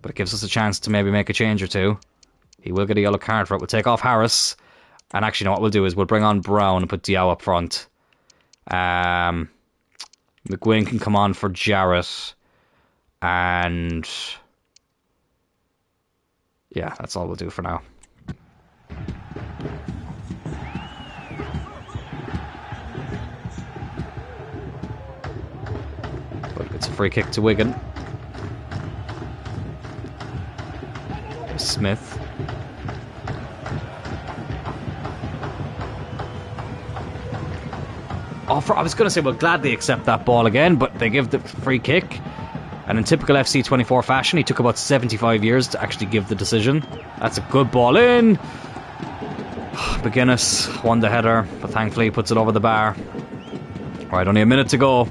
But it gives us a chance to maybe make a change or two. He will get a yellow card for it. We'll take off Harris. And actually, you know what we'll do is we'll bring on Brown and put Diao up front. McGuinn can come on for Jarrett. And... yeah, that's all we'll do for now. But it's a free kick to Wigan. Smith. Oh, I was going to say we'll gladly accept that ball again, but they give the free kick. And in typical FC24 fashion, he took about 75 years to actually give the decision. That's a good ball in. McGuinness won the header, but thankfully he puts it over the bar. Right, only a minute to go.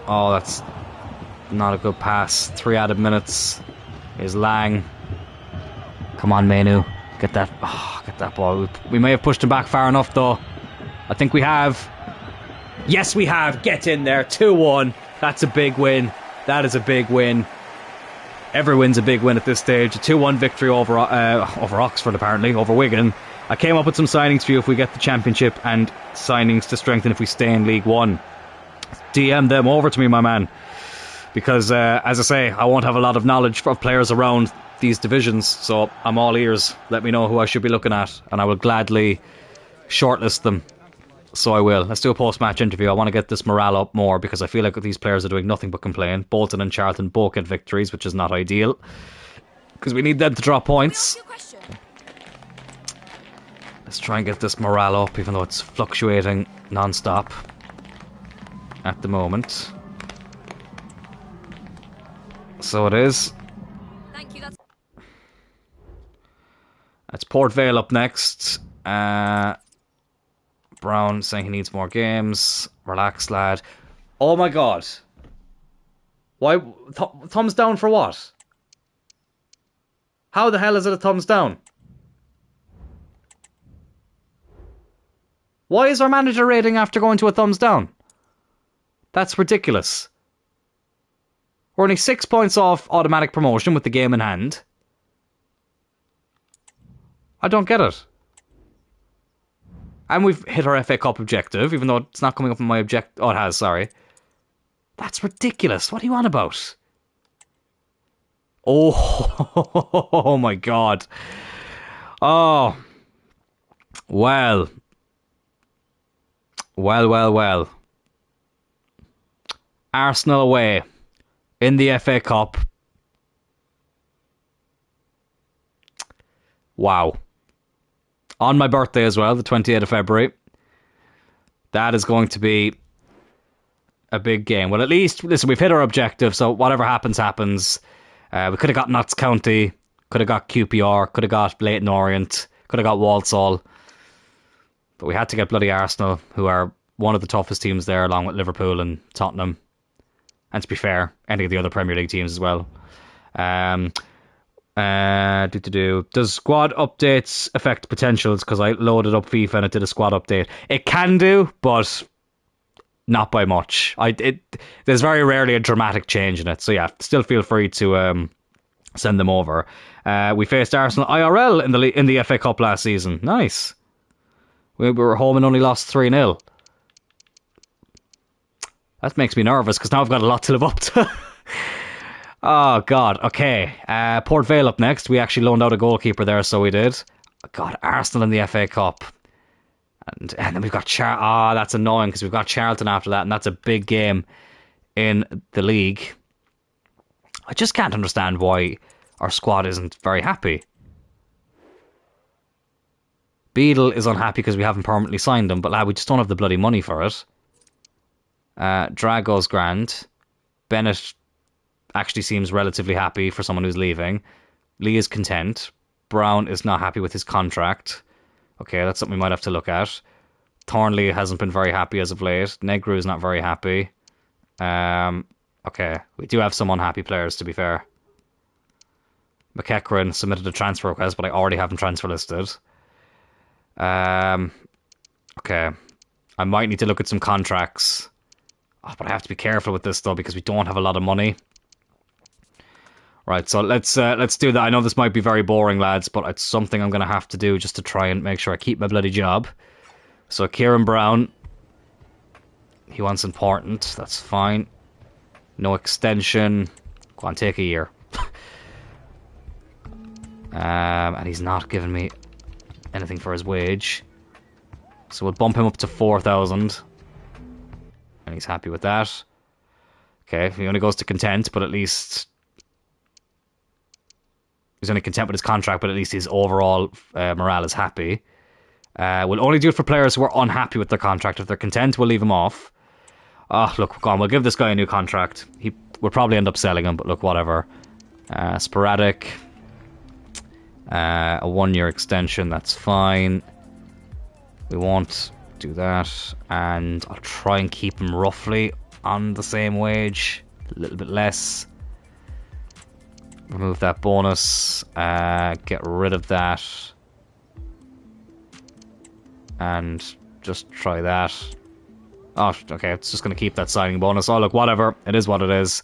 Oh, that's not a good pass. 3 added minutes. Here's Lang. Come on, Mainoo. Get that. Oh, get that ball. We may have pushed him back far enough, though. I think we have. Yes, we have. Get in there. 2-1. That's a big win. That is a big win. Every win's a big win at this stage. A 2-1 victory over Oxford, apparently, over Wigan. I came up with some signings for you if we get the championship and signings to strengthen if we stay in League One. DM them over to me, my man. Because, as I say, I won't have a lot of knowledge of players around these divisions, so I'm all ears. Let me know who I should be looking at, and I will gladly shortlist them. So I will. Let's do a post-match interview. I want to get this morale up more because I feel like these players are doing nothing but complain. Bolton and Charlton both get victories, which is not ideal. Because we need them to drop points. Let's try and get this morale up, even though it's fluctuating non-stop at the moment. So it is. Thank you. That's Port Vale up next. Brown saying he needs more games. Relax, lad. Oh my god. Why? Thumbs down for what? How the hell is it a thumbs down? Why is our manager rating after going to a thumbs down? That's ridiculous. We're only 6 points off automatic promotion with the game in hand. I don't get it. And we've hit our FA Cup objective, even though it's not coming up on my objective. Oh, it has, sorry. That's ridiculous. What are you on about? Oh, oh my God. Oh, well. Well, well, well. Arsenal away in the FA Cup. Wow. On my birthday as well, the 28th of February. That is going to be a big game. Well, at least, listen, we've hit our objective, so whatever happens, happens. We could have got Notts County, could have got QPR, could have got Leyton Orient, could have got Walsall. But we had to get bloody Arsenal, who are one of the toughest teams there, along with Liverpool and Tottenham. And to be fair, any of the other Premier League teams as well. Does squad updates affect potentials? Because I loaded up FIFA and it did a squad update. It can do, but not by much. There's very rarely a dramatic change in it. So yeah, still feel free to send them over. We faced Arsenal IRL in the FA Cup last season. Nice. We were home and only lost 3-0. That makes me nervous because now I've got a lot to live up to. Oh, God. Okay. Port Vale up next. We actually loaned out a goalkeeper there, so we did. God, Arsenal in the FA Cup. And then we've got that's annoying because we've got Charlton after that, and that's a big game in the league. I just can't understand why our squad isn't very happy. Beadle is unhappy because we haven't permanently signed him, but lad, we just don't have the bloody money for it. Drago's grand. Bennett actually seems relatively happy for someone who's leaving. Lee is content. Brown is not happy with his contract. Okay, that's something we might have to look at. Thornley hasn't been very happy as of late. Negru is not very happy. Okay, we do have some unhappy players, to be fair. McEachran submitted a transfer request, but I already have him transfer listed. Okay, I might need to look at some contracts. Oh, but I have to be careful with this, though, because we don't have a lot of money. Right, so let's do that. I know this might be very boring, lads, but it's something I'm going to have to do just to try and make sure I keep my bloody job. So Kieran Brown, he wants important. That's fine. No extension. Go on, take a year. And he's not giving me anything for his wage. So we'll bump him up to 4,000. And he's happy with that. Okay, he only goes to content, but at least he's only content with his contract, but at least his overall morale is happy. We'll only do it for players who are unhappy with their contract. If they're content, we'll leave him off. Oh, look, go on, we'll give this guy a new contract. We'll probably end up selling him, but look, whatever. Sporadic. A 1-year extension, that's fine. We won't do that. And I'll try and keep him roughly on the same wage. A little bit less. Remove that bonus. Get rid of that. And just try that. Oh, okay, it's just going to keep that signing bonus. Oh, look, whatever. It is what it is.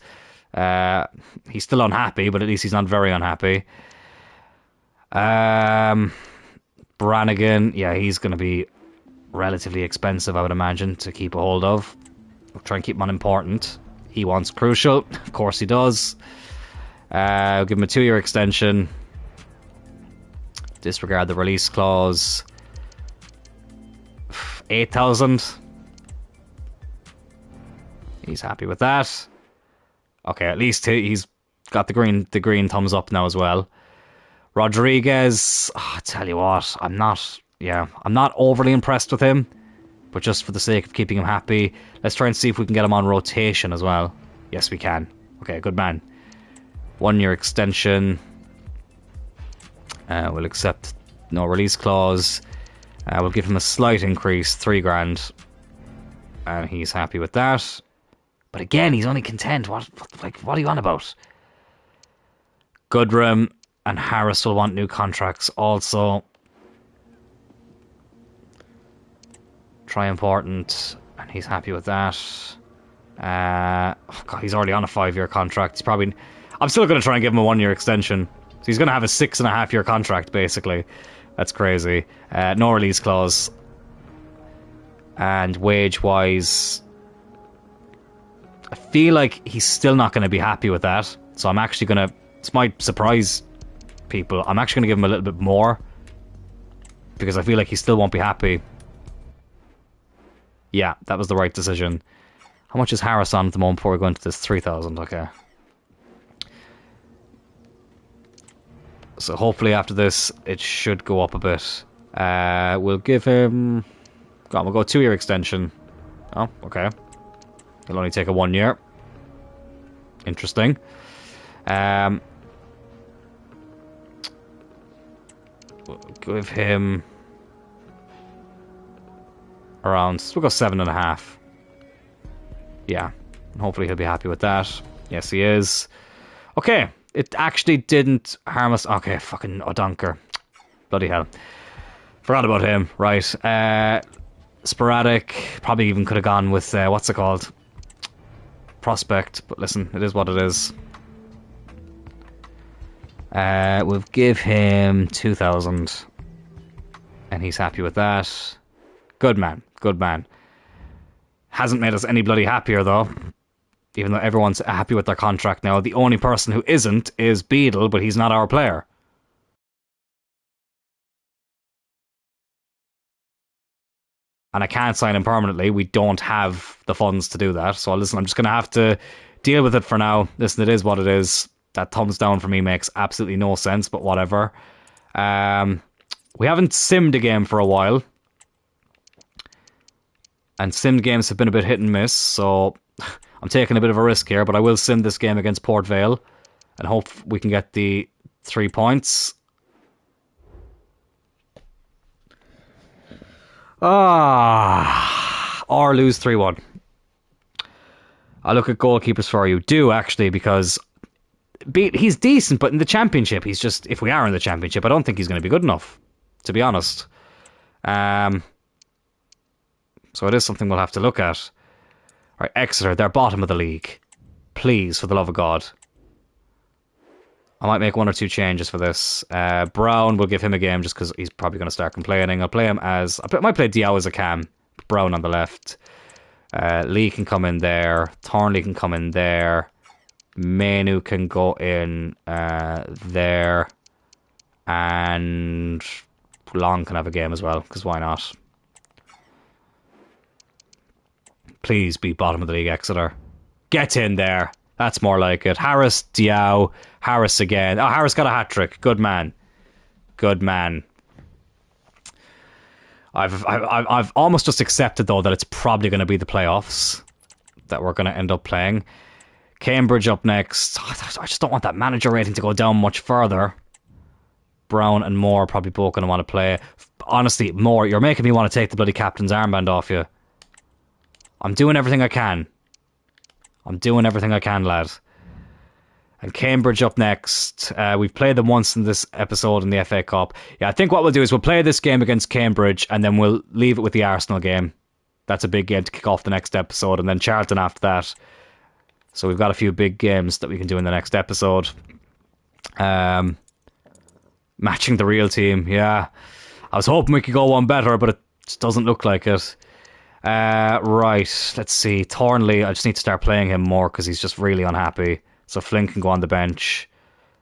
He's still unhappy, but at least he's not very unhappy. Brannigan, yeah, he's going to be relatively expensive, I would imagine, to keep a hold of. We'll try and keep him unimportant. He wants crucial. Of course he does. I'll give him a 2-year extension. Disregard the release clause. 8,000. He's happy with that. Okay, at least he's got the green thumbs up now as well. Rodriguez, I tell you what, I'm not overly impressed with him, but just for the sake of keeping him happy, let's try and see if we can get him on rotation as well. Yes, we can. Okay, good man. 1-year extension. We'll accept no release clause. We'll give him a slight increase, 3 grand, and he's happy with that. But again, he's only content. What are you on about? Goodrum and Harris will want new contracts also. Try important, and he's happy with that. God, he's already on a 5-year contract. I'm still going to try and give him a 1-year extension. So he's going to have a 6.5-year contract, basically. That's crazy. No release clause. And wage-wise, I feel like he's still not going to be happy with that. So I'm actually going to... This might surprise people. I'm actually going to give him a little bit more. Because I feel like he still won't be happy. Yeah, that was the right decision. How much is Harris on at the moment before we go into this? 3,000, okay. So hopefully after this, it should go up a bit. We'll give him... Go on, we'll go 2-year extension. Oh, okay. He'll only take a 1 year. Interesting. We'll give him... around... We'll go 7.5. Yeah. And hopefully he'll be happy with that. Yes, he is. Okay. It actually didn't harm us. Okay, fucking O'Donker. Bloody hell. Forgot about him. Right. Sporadic. Probably even could have gone with, what's it called? Prospect. But listen, it is what it is. We'll give him 2,000. And he's happy with that. Good man. Good man. Hasn't made us any bloody happier, though. Even though everyone's happy with their contract now. The only person who isn't is Beadle, but he's not our player. And I can't sign him permanently. We don't have the funds to do that. So listen, I'm just going to have to deal with it for now. Listen, it is what it is. That thumbs down for me makes absolutely no sense, but whatever. We haven't simmed a game for a while. And simmed games have been a bit hit and miss, so I'm taking a bit of a risk here, but I will sim this game against Port Vale and hope we can get the 3 points. Or lose 3-1. I'll look at goalkeepers for you. Do, actually, because he's decent, but in the championship, he's just... If we are in the championship, I don't think he's going to be good enough, to be honest. So it is something we'll have to look at. Right, Exeter, they're bottom of the league. Please, for the love of God. I might make 1 or 2 changes for this. Brown, we'll give him a game just because he's probably going to start complaining. I'll play him as... I might play Diao as a cam. Brown on the left. Lee can come in there. Thornley can come in there. Mainoo can go in there. And Long can have a game as well, because why not? Please be bottom of the league, Exeter. Get in there. That's more like it. Harris, Diao, Harris again. Oh, Harris got a hat-trick. Good man. Good man. I've almost just accepted, though, that it's probably going to be the playoffs that we're going to end up playing. Cambridge up next. I just don't want that manager rating to go down much further. Brown and Moore are probably both going to want to play. Honestly, Moore, you're making me want to take the bloody captain's armband off you. I'm doing everything I can. I'm doing everything I can, lad. And Cambridge up next. We've played them once in this episode in the FA Cup. Yeah, I think what we'll do is we'll play this game against Cambridge and then we'll leave it with the Arsenal game. That's a big game to kick off the next episode. And then Charlton after that. So we've got a few big games that we can do in the next episode. Matching the real team, yeah. I was hoping we could go one better, but it just doesn't look like it. Right, let's see. Thornley, I just need to start playing him more because he's just really unhappy. So Flynn can go on the bench.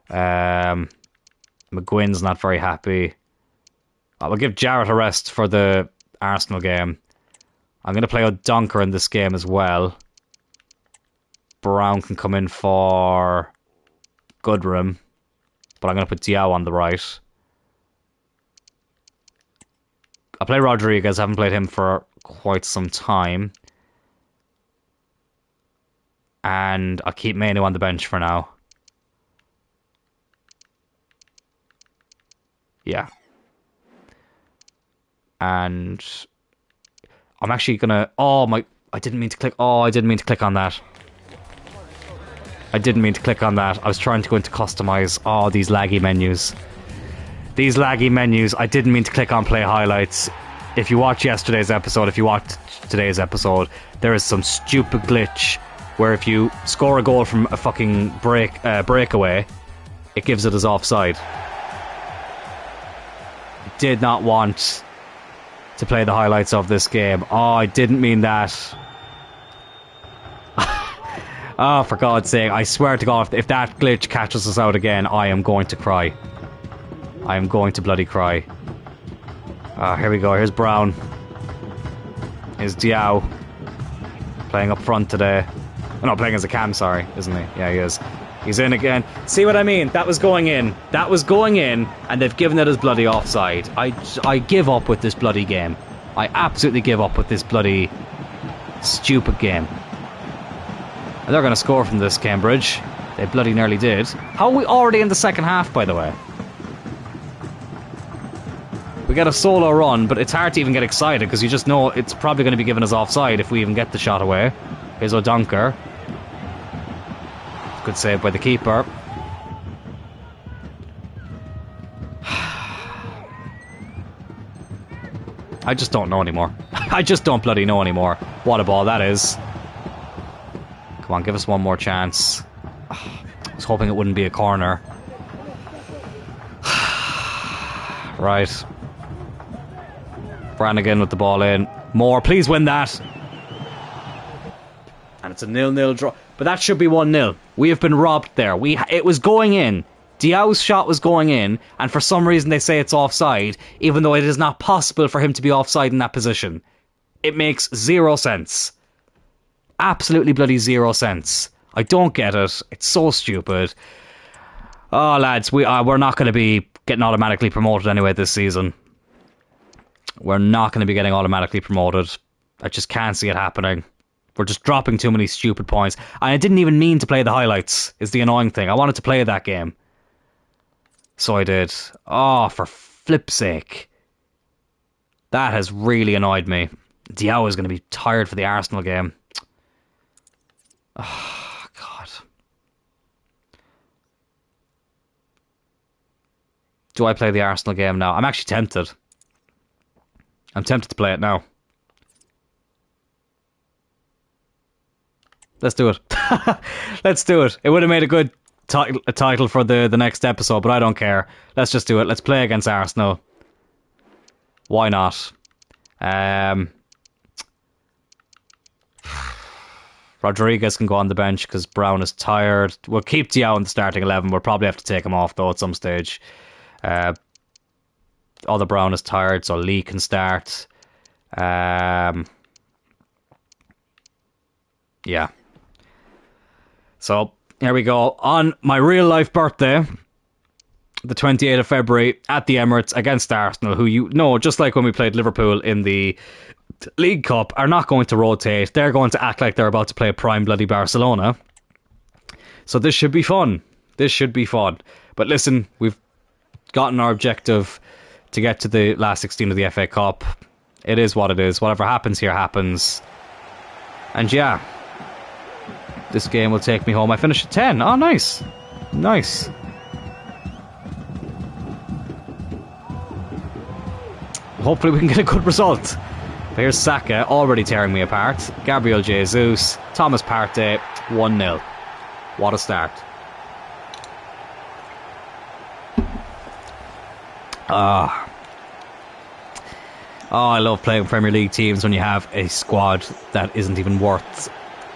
McGuinn's not very happy. We'll give Jarrett a rest for the Arsenal game. I'm going to play O'Donker in this game as well. Brown can come in for Goodrum. But I'm going to put Diao on the right. I'll play Rodriguez. I haven't played him for quite some time. And I'll keep Mainoo on the bench for now. Yeah. And I'm actually gonna... Oh, my... I didn't mean to click... Oh, I didn't mean to click on that. I didn't mean to click on that. I was trying to go into customize. Oh, these laggy menus. These laggy menus. I didn't mean to click on play highlights. If you watch yesterday's episode, if you watch today's episode, there is some stupid glitch where if you score a goal from a fucking breakaway, it gives it as offside. Did not want to play the highlights of this game. Oh, I didn't mean that. Oh, for God's sake, I swear to God, if that glitch catches us out again, I am going to cry. I am going to bloody cry. Here we go, here's Brown. Here's Diao. Playing up front today. Oh, no, playing as a cam, sorry, isn't he? Yeah, he is. He's in again. See what I mean? That was going in. That was going in, and they've given it as bloody offside. I give up with this bloody game. I absolutely give up with this bloody stupid game. And they're going to score from this, Cambridge. They bloody nearly did. How are we already in the second half, by the way? We get a solo run, but it's hard to even get excited because you just know it's probably going to be given as offside if we even get the shot away. Here's O'Donker. Good save by the keeper. I just don't know anymore. I just don't bloody know anymore what a ball that is. Come on, give us one more chance. I was hoping it wouldn't be a corner. Right. Brannigan with the ball in. Moore, please win that. And it's a 0-0 draw. But that should be 1-0. We have been robbed there. It was going in. Diao's shot was going in, and for some reason they say it's offside, even though it is not possible for him to be offside in that position. It makes zero sense. Absolutely bloody zero sense. I don't get it. It's so stupid. Oh, lads, we're not going to be getting automatically promoted anyway this season. We're not going to be getting automatically promoted. I just can't see it happening. We're just dropping too many stupid points. And I didn't even mean to play the highlights, is the annoying thing. I wanted to play that game. So I did. Oh, for flip's sake. That has really annoyed me. Diao is going to be tired for the Arsenal game. Oh, God. Do I play the Arsenal game now? I'm actually tempted. I'm tempted to play it now. Let's do it. Let's do it. It would have made a good title for the next episode, but I don't care. Let's just do it. Let's play against Arsenal. Why not? Rodriguez can go on the bench because Brown is tired. We'll keep Diao in the starting 11. We'll probably have to take him off, though, at some stage. Other Brown is tired, so Lee can start. Yeah. So, here we go. On my real-life birthday, the 28th of February, at the Emirates against Arsenal, who you know, just like when we played Liverpool in the League Cup, are not going to rotate. They're going to act like they're about to play prime bloody Barcelona. So this should be fun. This should be fun. But listen, we've gotten our objective to get to the last 16 of the FA Cup. It is what it is. Whatever happens here happens. And yeah, this game will take me home. I finished at 10. Oh, nice. Nice. Hopefully we can get a good result. Here's Saka, already tearing me apart. Gabriel Jesus, Thomas Partey, 1-0. What a start. Oh, I love playing Premier League teams when you have a squad that isn't even worth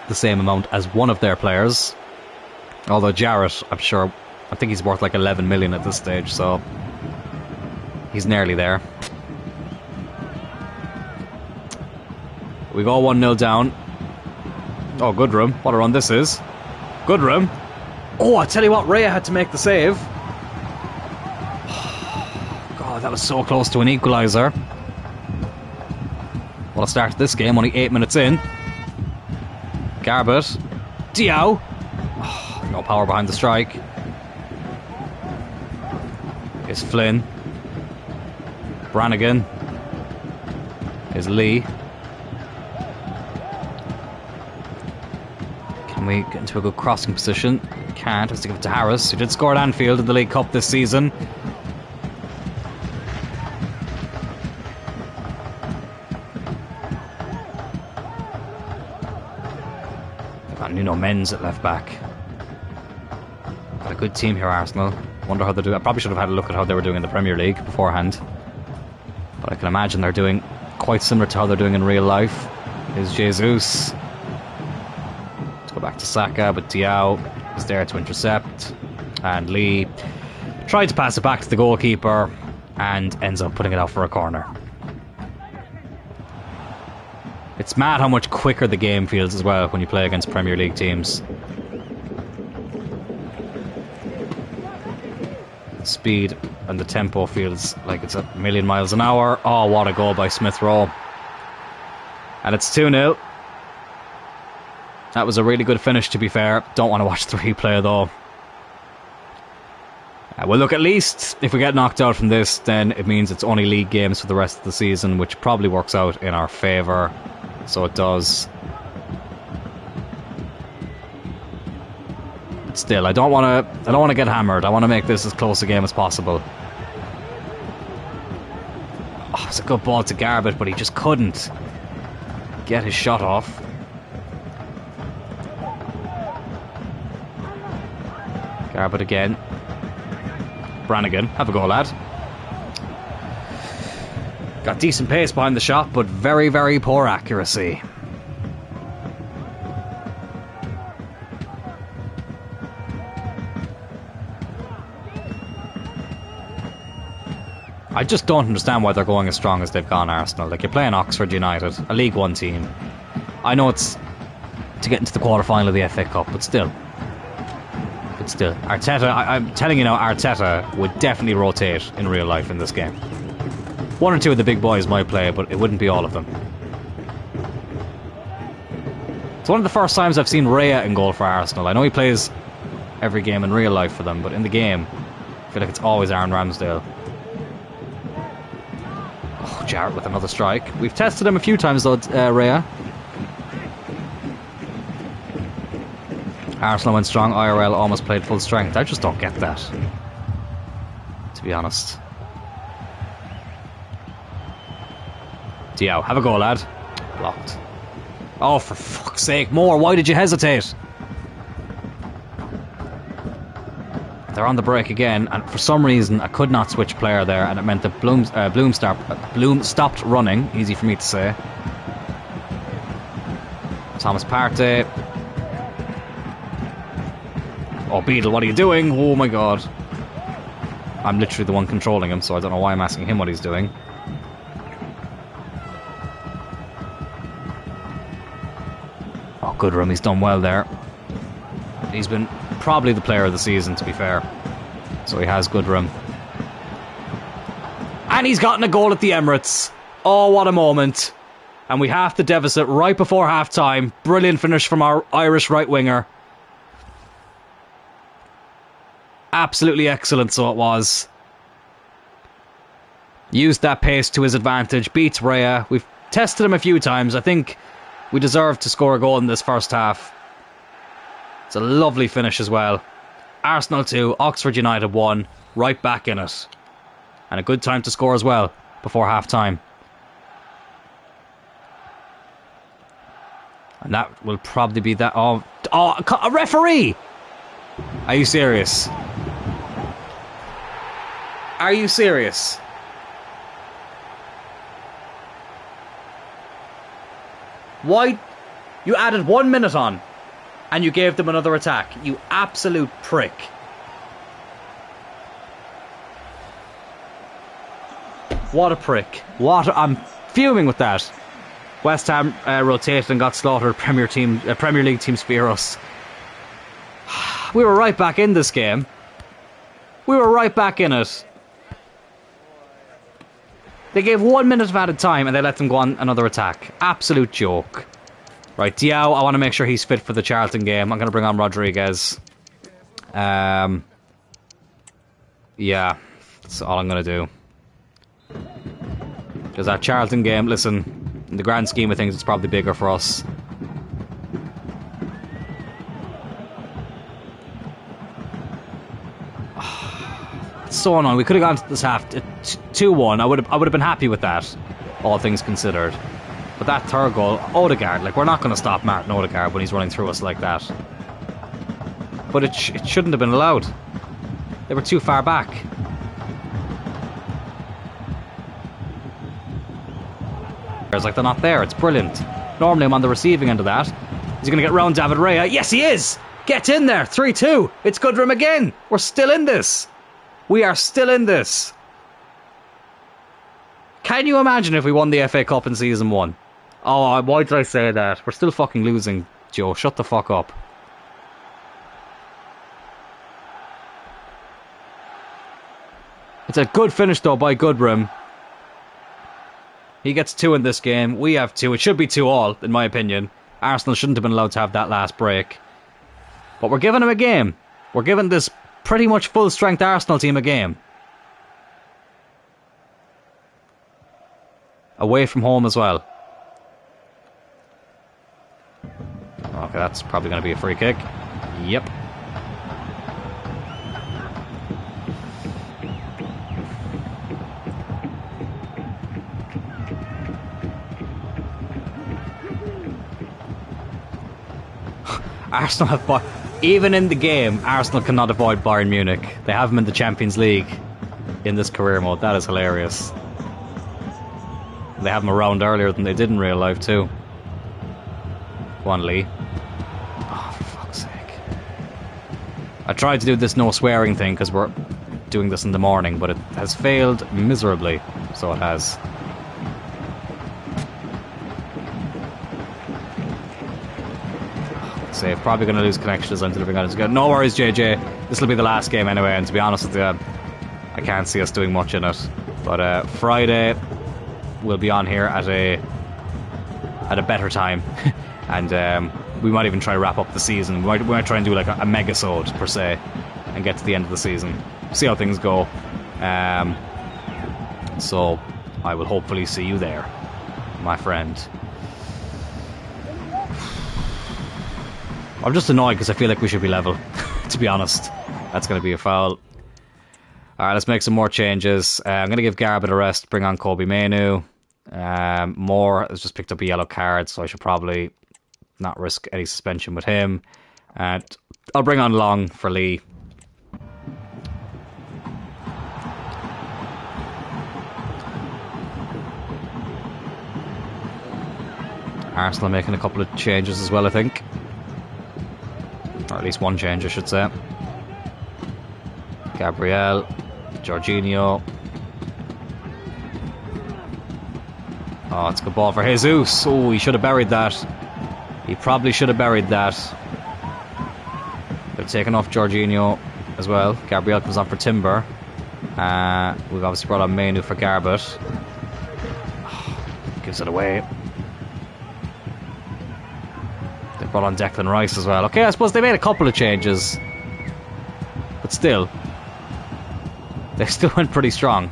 the same amount as one of their players. Although Jarrett, I think he's worth like 11 million at this stage, so he's nearly there. We go 1-0 down. Oh, good room. What a run this is. Good room. Oh, I tell you what, Raya had to make the save. God, that was so close to an equaliser. What a start to this game, only 8 minutes in. Garbett. Diao. Oh, no power behind the strike. Here's Flynn. Brannigan. Here's Lee. Can we get into a good crossing position? Can't. Has to give it to Harris, who did score at Anfield in the League Cup this season. Nuno Menz at left back. Got a good team here, Arsenal. Wonder how they're doing. I probably should have had a look at how they were doing in the Premier League beforehand. But I can imagine they're doing quite similar to how they're doing in real life. Is Jesus. Let's go back to Saka, but Diao is there to intercept. And Lee tried to pass it back to the goalkeeper and ends up putting it out for a corner. It's mad how much quicker the game feels as well when you play against Premier League teams. The speed and the tempo feels like it's a million miles an hour. Oh, what a goal by Smith Rowe. And it's 2-0. That was a really good finish, to be fair. Don't want to watch the replay though. Well, look, at least if we get knocked out from this, then it means it's only league games for the rest of the season, which probably works out in our favour. So it does. But still, I don't want to get hammered. I want to make this as close a game as possible. Oh, it's a good ball to Garbett, but he just couldn't get his shot off. Garbett again. Brannigan, have a go, lad. Got decent pace behind the shot, but very, very poor accuracy. I just don't understand why they're going as strong as they've gone, Arsenal. Like, you're playing Oxford United, a League One team. I know it's to get into the quarter-final of the FA Cup, but still. Still, Arteta, I'm telling you now, Arteta would definitely rotate in real life in this game. One or two of the big boys might play, but it wouldn't be all of them. It's one of the first times I've seen Raya in goal for Arsenal. I know he plays every game in real life for them, but in the game, I feel like it's always Aaron Ramsdale. Oh, Jarrett with another strike. We've tested him a few times though, Raya. Arsenal went strong, IRL almost played full strength. I just don't get that, to be honest. Diao, have a go, lad. Blocked. Oh, for fuck's sake, Moore, why did you hesitate? They're on the break again, and for some reason I could not switch player there, and it meant that Bloom stopped running. Easy for me to say. Thomas Partey. Oh, Beadle, what are you doing? Oh my god. I'm literally the one controlling him, so I don't know why I'm asking him what he's doing. Oh, Goodrum, he's done well there. He's been probably the player of the season, to be fair. So he has Goodrum. And he's gotten a goal at the Emirates. Oh, what a moment. And we half the deficit right before half-time. Brilliant finish from our Irish right-winger. Absolutely excellent, so it was. Used that pace to his advantage. Beats Raya. We've tested him a few times. I think we deserve to score a goal in this first half. It's a lovely finish as well. Arsenal 2, Oxford United 1. Right back in it. And a good time to score as well before half-time. And that will probably be that. Oh, a referee! Are you serious? Are you serious? Why? You added 1 minute on and you gave them another attack. You absolute prick. What a prick. I'm fuming with that. West Ham rotated and got slaughtered. Premier League team Spiros. We were right back in this game. We were right back in it. They gave 1 minute of added time and they let them go on another attack. Absolute joke. Right, Diao, I want to make sure he's fit for the Charlton game. I'm going to bring on Rodriguez. Yeah, that's all I'm going to do. Because that Charlton game, listen, in the grand scheme of things, it's probably bigger for us. So on. We could have gone to this half 2-1. I would have been happy with that, all things considered. But that third goal, Odegaard, like, we're not going to stop Martin Odegaard when he's running through us like that. But it shouldn't have been allowed. They were too far back. players like they're not there. It's brilliant. Normally I'm on the receiving end of that. Is he going to get round David Raya? Yes, he is! Get in there! 3-2. It's Goodrum again. We're still in this. We are still in this. Can you imagine if we won the FA Cup in Season 1? Oh, why did I say that? We're still fucking losing, Joe. Shut the fuck up. It's a good finish, though, by Goodrum. He gets 2 in this game. We have 2. It should be 2-2, in my opinion. Arsenal shouldn't have been allowed to have that last break. But we're giving him a game. We're giving this pretty much full-strength Arsenal team a game. Away from home as well. Okay, that's probably going to be a free kick. Yep. Arsenal have... Even in the game, Arsenal cannot avoid Bayern Munich. They have them in the Champions League in this career mode. That is hilarious. They have them around earlier than they did in real life too. Go on, Lee. Oh, for fuck's sake. I tried to do this no swearing thing because we're doing this in the morning, but it has failed miserably. So it has. Save. Probably going to lose connection as I'm delivering on it. No worries, JJ. This will be the last game anyway, and to be honest with you, I can't see us doing much in it. But Friday, we'll be on here at a better time, and we might even try to wrap up the season. We might try and do like a mega-sode per se, and get to the end of the season. See how things go. So I will hopefully see you there, my friend. I'm just annoyed because I feel like we should be level, to be honest. That's going to be a foul. Alright, let's make some more changes. I'm going to give Garbutt a rest, bring on Kobe Mainoo. Moore has just picked up a yellow card, so I should probably not risk any suspension with him. And I'll bring on Long for Lee. Arsenal making a couple of changes as well, I think. Or at least one change, I should say. Gabriel, Jorginho. Oh, it's a good ball for Jesus. Oh, he should have buried that. He probably should have buried that. They've taken off Jorginho as well. Gabriel comes on for Timber. We've obviously brought on Mainoo for Garbutt. Oh, gives it away. Brought on Declan Rice as well. Okay, I suppose they made a couple of changes, but still, they still went pretty strong.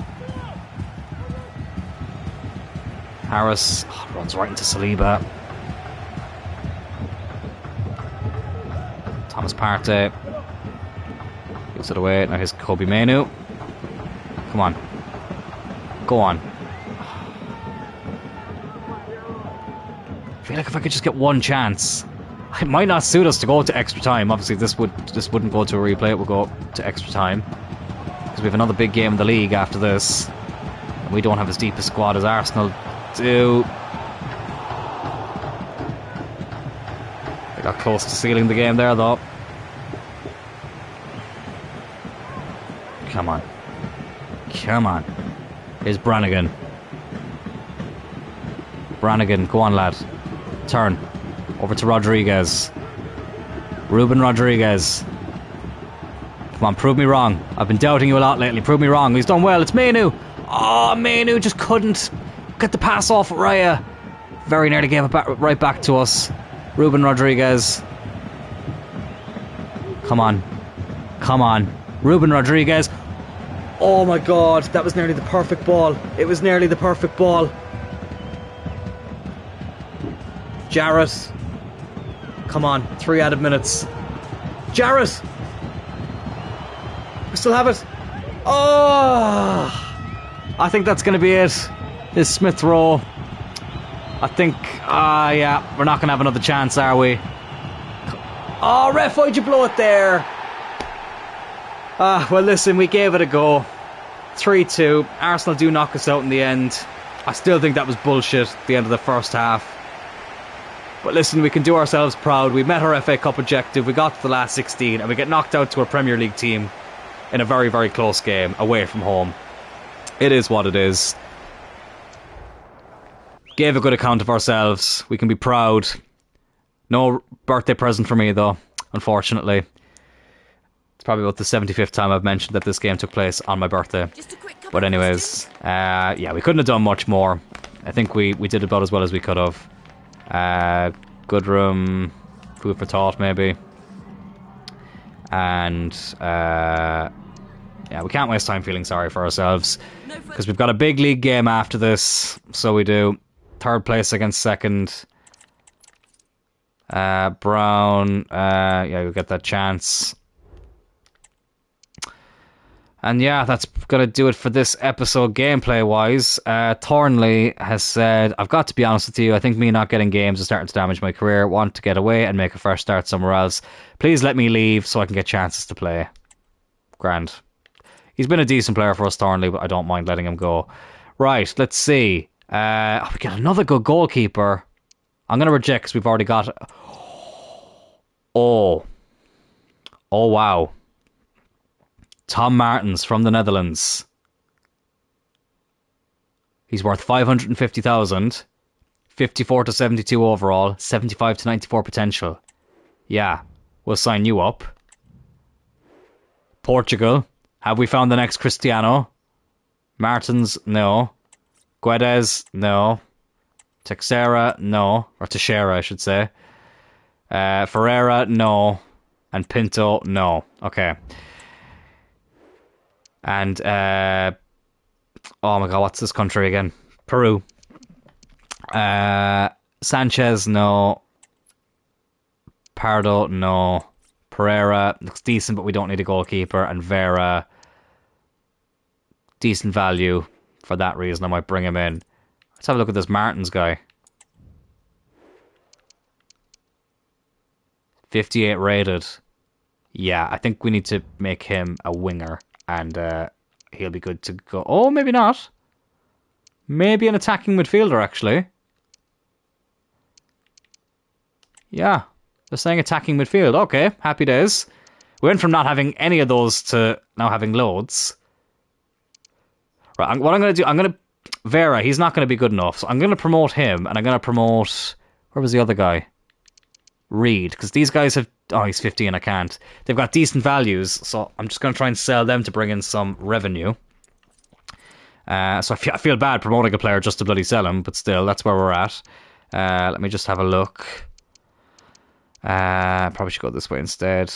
Harris runs right into Saliba. Thomas Partey gives it away. Now here's Kobe Mainoo. Come on, go on. I feel like if I could just get one chance. It might not suit us to go to extra time. Obviously, this wouldn't go to a replay. It would go to extra time because we have another big game in the league after this, and we don't have as deep a squad as Arsenal do. They got close to sealing the game there, though. Come on, come on. Here's Brannigan. Brannigan, go on, lad. Turn. Over to Rodriguez. Ruben Rodriguez. Come on, prove me wrong. I've been doubting you a lot lately. Prove me wrong. He's done well. It's Mainoo. Oh, Mainoo just couldn't get the pass off Raya. Very nearly gave it back, right back to us. Ruben Rodriguez. Come on. Come on. Ruben Rodriguez. Oh my god, that was nearly the perfect ball. It was nearly the perfect ball. Jarrett. Come on, 3 added minutes. Jarrett! We still have it. Oh! I think that's going to be it. This Smith Rowe. I think, yeah, we're not going to have another chance, are we? Oh, ref, why'd you blow it there? Well, listen, we gave it a go. 3-2. Arsenal do knock us out in the end. I still think that was bullshit at the end of the first half. But listen, we can do ourselves proud. We met our FA Cup objective, we got to the last 16, and we get knocked out to a Premier League team in a very, very close game, away from home. It is what it is. Gave a good account of ourselves. We can be proud. No birthday present for me, though, unfortunately. It's probably about the 75th time I've mentioned that this game took place on my birthday. But anyways, yeah, we couldn't have done much more. I think we did about as well as we could have. Good room, food for thought maybe. And yeah, we can't waste time feeling sorry for ourselves, because we've got a big league game after this. So we do. Third place against second. Brown, yeah, we'll get that chance. And yeah, that's going to do it for this episode gameplay-wise. Thornley has said, I've got to be honest with you, I think me not getting games is starting to damage my career. Want to get away and make a fresh start somewhere else. Please let me leave so I can get chances to play. Grand. He's been a decent player for us, Thornley, but I don't mind letting him go. Right, let's see. We get another good goalkeeper. I'm going to reject because we've already got... Oh, wow. Tom Martens from the Netherlands. He's worth 550,000. 54 to 72 overall. 75 to 94 potential. Yeah, we'll sign you up. Portugal. Have we found the next Cristiano? Martins, no. Guedes, no. Teixeira, no. Or Teixeira, I should say. Ferreira, no. And Pinto, no. Okay. And, oh my god, what's this country again? Peru. Sanchez, no. Pardo, no. Pereira, looks decent, but we don't need a goalkeeper. And Vera, decent value. For that reason, I might bring him in. Let's have a look at this Martins guy. 58 rated. Yeah, I think we need to make him a winger. And he'll be good to go. Oh, maybe not. Maybe an attacking midfielder, actually. Yeah, they're saying attacking midfield. Okay, happy days. We went from not having any of those to now having loads. Right, what I'm going to do... Vera, he's not going to be good enough. So I'm going to promote him, and I'm going to promote... Where was the other guy? Reed, because these guys have... Oh, he's 15, I can't. They've got decent values, so I'm just going to try and sell them to bring in some revenue. So I feel bad promoting a player just to bloody sell him, but still, that's where we're at. Let me just have a look. Probably should go this way instead.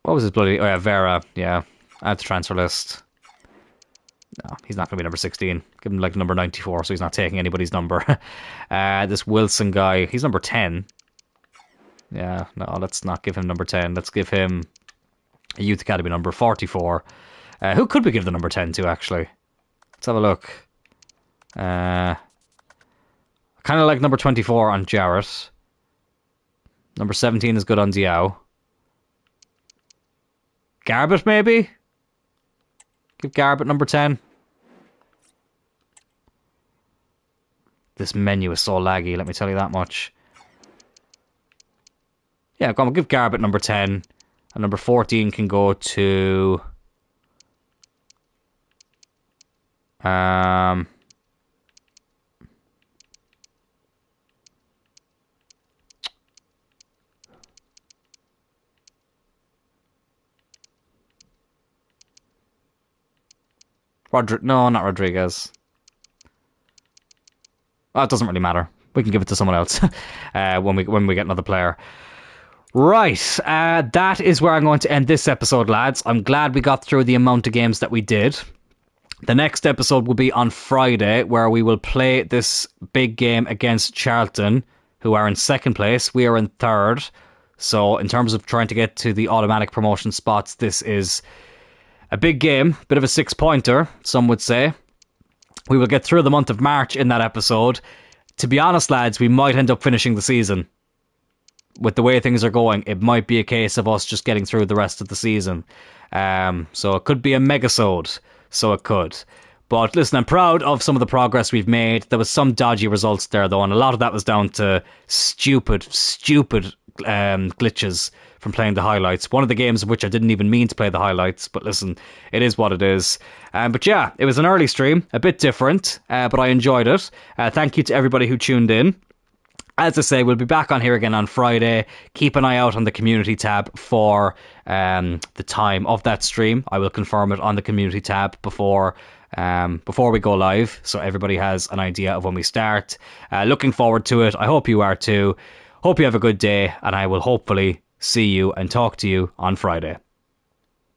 What was his bloody... Oh yeah, Vera, yeah. Add to transfer list. No, he's not going to be number 16. Give him like number 94, so he's not taking anybody's number. This Wilson guy, he's number 10. Yeah, no, let's not give him number 10. Let's give him a Youth Academy number 44. Who could we give the number 10 to, actually? Let's have a look. Kind of like number 24 on Jarrett. Number 17 is good on Diao. Garbett, maybe? Give Garbett number 10. This menu is so laggy, let me tell you that much. Yeah, go on, we'll give Garbett number 10. And number 14 can go to... No, not Rodriguez. Well, it doesn't really matter. We can give it to someone else when we get another player. Right, that is where I'm going to end this episode, lads. I'm glad we got through the amount of games that we did. The next episode will be on Friday, where we will play this big game against Charlton, who are in second place. We are in third. So in terms of trying to get to the automatic promotion spots, this is a big game, bit of a six-pointer, some would say. We will get through the month of March in that episode. To be honest, lads, we might end up finishing the season. With the way things are going, it might be a case of us just getting through the rest of the season. So it could be a megasode. So it could. But listen, I'm proud of some of the progress we've made. There was some dodgy results there, though, and a lot of that was down to stupid glitches from playing the highlights. One of the games in which I didn't even mean to play the highlights, but listen, it is what it is. But yeah, it was an early stream, a bit different, but I enjoyed it. Thank you to everybody who tuned in. As I say, we'll be back on here again on Friday. Keep an eye out on the community tab for the time of that stream. I will confirm it on the community tab before we go live, so everybody has an idea of when we start. Looking forward to it. I hope you are too. Hope you have a good day, and I will hopefully see you and talk to you on Friday.